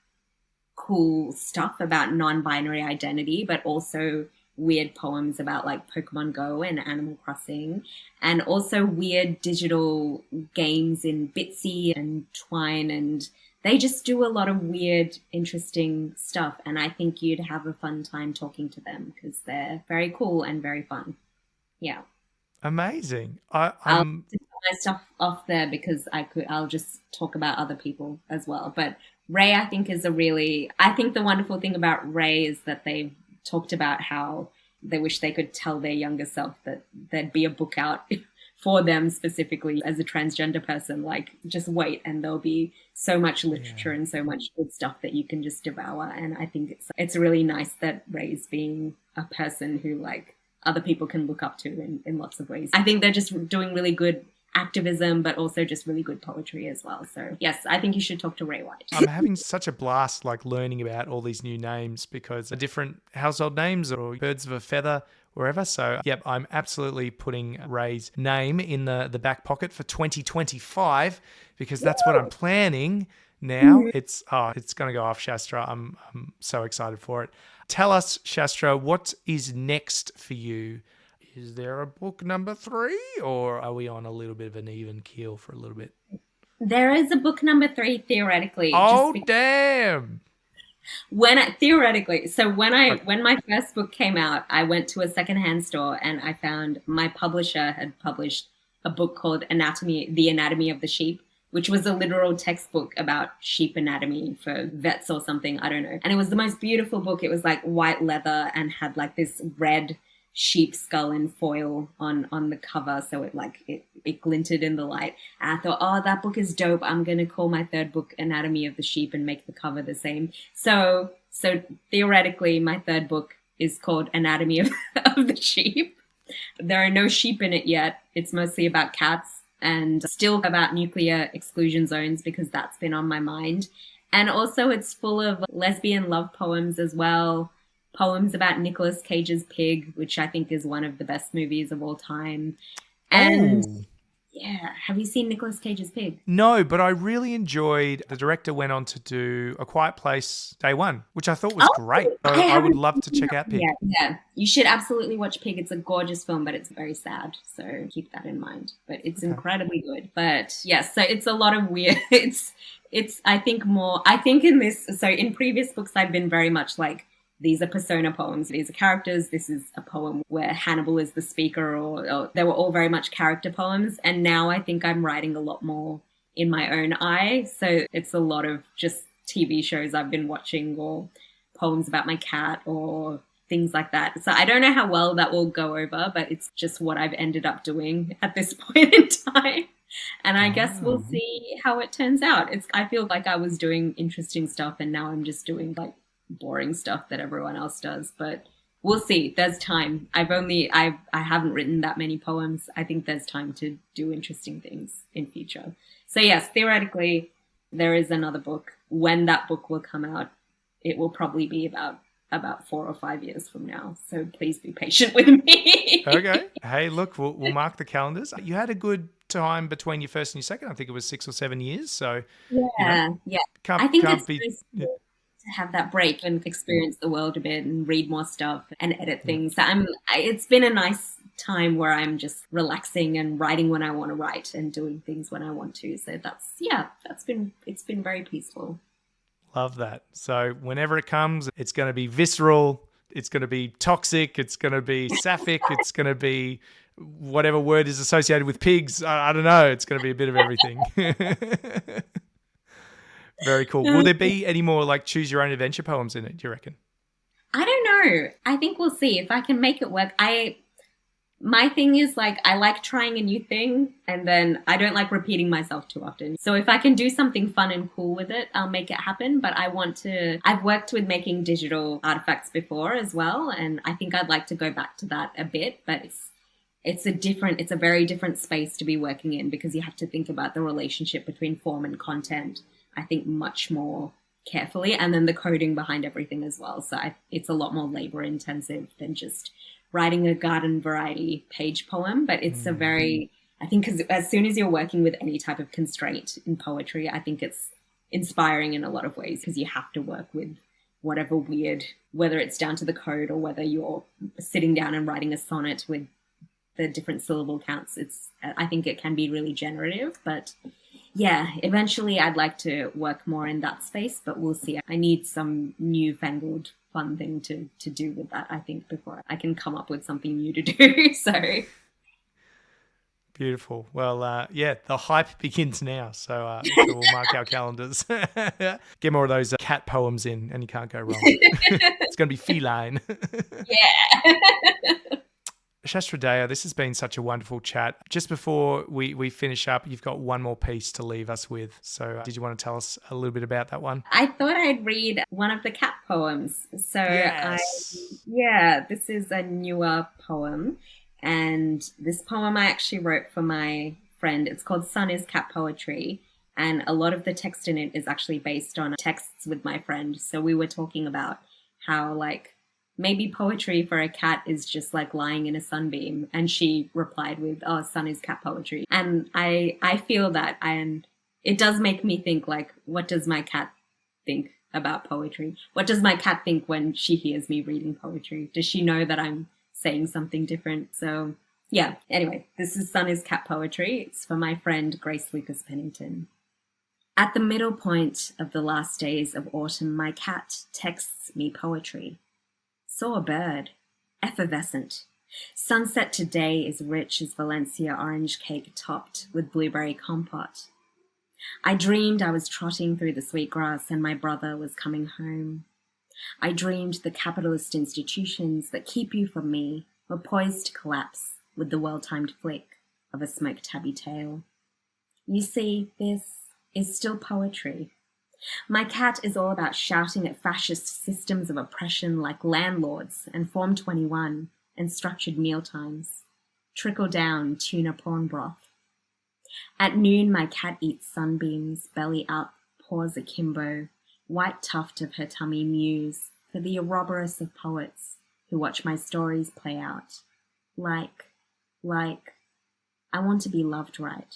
cool stuff about non-binary identity, but also weird poems about like Pokemon Go and Animal Crossing, and also weird digital games in Bitsy and Twine, and they just do a lot of weird, interesting stuff, and I think you'd have a fun time talking to them because they're very cool and very fun. Yeah. Amazing. I'll take my stuff off there because I'll just talk about other people as well. But Ray, I think I think the wonderful thing about Ray is that they've talked about how they wish they could tell their younger self that there'd be a book out for them specifically as a transgender person. Like, just wait and there'll be so much literature and so much good stuff that you can just devour. And I think it's really nice that Ray's being a person who like other people can look up to in lots of ways. I think they're just doing really good activism, but also just really good poetry as well. So yes, I think you should talk to Ray White. I'm having such a blast like learning about all these new names because they're different household names or birds of a feather wherever. So, yep, I'm absolutely putting Ray's name in the back pocket for 2025 because that's what I'm planning now. It's going to go off, Shastra. I'm so excited for it. Tell us, Shastra, what is next for you? Is there a book number 3 or are we on a little bit of an even keel for a little bit? There is a book number 3 theoretically. Oh, damn. When my first book came out, I went to a secondhand store and I found my publisher had published a book called The Anatomy of the Sheep, which was a literal textbook about sheep anatomy for vets or something. I don't know. And it was the most beautiful book. It was like white leather and had like this red sheep skull in foil on the cover, so it glinted in the light. And I thought, oh, that book is dope. I'm gonna call my third book Anatomy of the Sheep and make the cover the same. So theoretically, my third book is called Anatomy of the Sheep. There are no sheep in it yet. It's mostly about cats and still about nuclear exclusion zones because that's been on my mind. And also it's full of lesbian love poems as well. Poems about Nicolas Cage's Pig, which I think is one of the best movies of all time. And yeah, have you seen Nicolas Cage's Pig? No, but I really enjoyed, the director went on to do A Quiet Place Day One, which I thought was great. So I would love to check out Pig. Yeah, you should absolutely watch Pig. It's a gorgeous film, but it's very sad. So keep that in mind. But it's incredibly good. But yes, so it's a lot of weird. I think in this, so in previous books, I've been very much like, these are persona poems. These are characters. This is a poem where Hannibal is the speaker, or they were all very much character poems. And now I think I'm writing a lot more in my own eye. So it's a lot of just TV shows I've been watching or poems about my cat or things like that. So I don't know how well that will go over, but it's just what I've ended up doing at this point in time. And I guess we'll see how it turns out. I feel like I was doing interesting stuff and now I'm just doing like boring stuff that everyone else does, but we'll see. There's time. I haven't written that many poems. I think there's time to do interesting things in future. So yes, theoretically there is another book. When that book will come out, it will probably be about 4 or 5 years from now. So please be patient with me. Okay. Hey, look, we'll mark the calendars. You had a good time between your first and your second. I think it was 6 or 7 years. So yeah. I think it's to have that break and experience the world a bit and read more stuff and edit things. It's been a nice time where I'm just relaxing and writing when I want to write and doing things when I want to. So it's been very peaceful. Love that. So whenever it comes, it's going to be visceral, it's going to be toxic, it's going to be sapphic, it's going to be whatever word is associated with pigs. I don't know. It's going to be a bit of everything. Very cool. Will there be any more like choose your own adventure poems in it, do you reckon? I don't know. I think we'll see if I can make it work. My thing is like, I like trying a new thing and then I don't like repeating myself too often. So if I can do something fun and cool with it, I'll make it happen. But I've worked with making digital artifacts before as well. And I think I'd like to go back to that a bit, but it's a very different space to be working in because you have to think about the relationship between form and content, I think much more carefully, and then the coding behind everything as well. So it's a lot more labor intensive than just writing a garden variety page poem, but it's I think because as soon as you're working with any type of constraint in poetry, I think it's inspiring in a lot of ways because you have to work with whatever weird, whether it's down to the code or whether you're sitting down and writing a sonnet with the different syllable counts. I think it can be really generative, but yeah, eventually I'd like to work more in that space, but we'll see. I need some newfangled fun thing to do with that, I think, before I can come up with something new to do. So beautiful. Well, the hype begins now. So we'll mark our calendars. Get more of those cat poems in and you can't go wrong. It's going to be feline. Yeah. Shastra Deo, this has been such a wonderful chat. Just before we finish up, you've got one more piece to leave us with. So did you want to tell us a little bit about that one? I thought I'd read one of the cat poems. So yes. This is a newer poem. And this poem I actually wrote for my friend. It's called Sun is Cat Poetry. And a lot of the text in it is actually based on texts with my friend. So we were talking about how like maybe poetry for a cat is just like lying in a sunbeam. And she replied with, oh, sun is cat poetry. And I feel that, and it does make me think, like, what does my cat think about poetry? What does my cat think when she hears me reading poetry? Does she know that I'm saying something different? So yeah, anyway, this is Sun is Cat Poetry. It's for my friend Grace Lucas Pennington. At the middle point of the last days of autumn, my cat texts me poetry. Saw a bird, effervescent. Sunset today is rich as Valencia orange cake topped with blueberry compote. I dreamed I was trotting through the sweet grass and my brother was coming home. I dreamed the capitalist institutions that keep you from me were poised to collapse with the well-timed flick of a smoked tabby tail. You see, this is still poetry. My cat is all about shouting at fascist systems of oppression like landlords and Form 21 and structured mealtimes. Trickle down tuna prawn broth. At noon, my cat eats sunbeams, belly up, paws akimbo, white tuft of her tummy mews for the Ouroboros of poets who watch my stories play out. Like, I want to be loved right.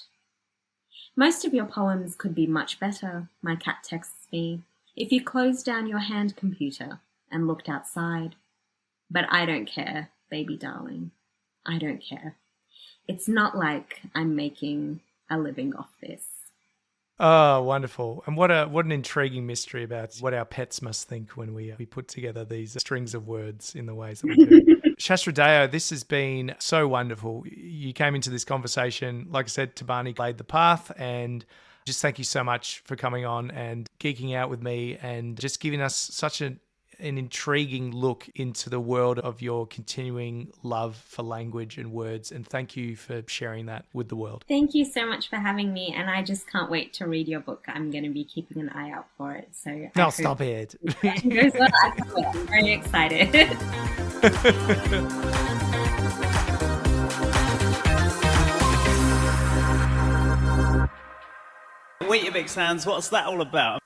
Most of your poems could be much better, my cat texts me, if you closed down your hand computer and looked outside. But I don't care, baby darling. I don't care. It's not like I'm making a living off this. Oh, wonderful. And what an intriguing mystery about what our pets must think when we put together these strings of words in the ways that we do. Shastra Deo, this has been so wonderful. You came into this conversation, like I said, Doane laid the path, and just thank you so much for coming on and geeking out with me and just giving us such an intriguing look into the world of your continuing love for language and words. And thank you for sharing that with the world. Thank you so much for having me. And I just can't wait to read your book. I'm going to be keeping an eye out for it. So No, stop it. Goes well. I'm very excited. Weetabix hands, what's that all about?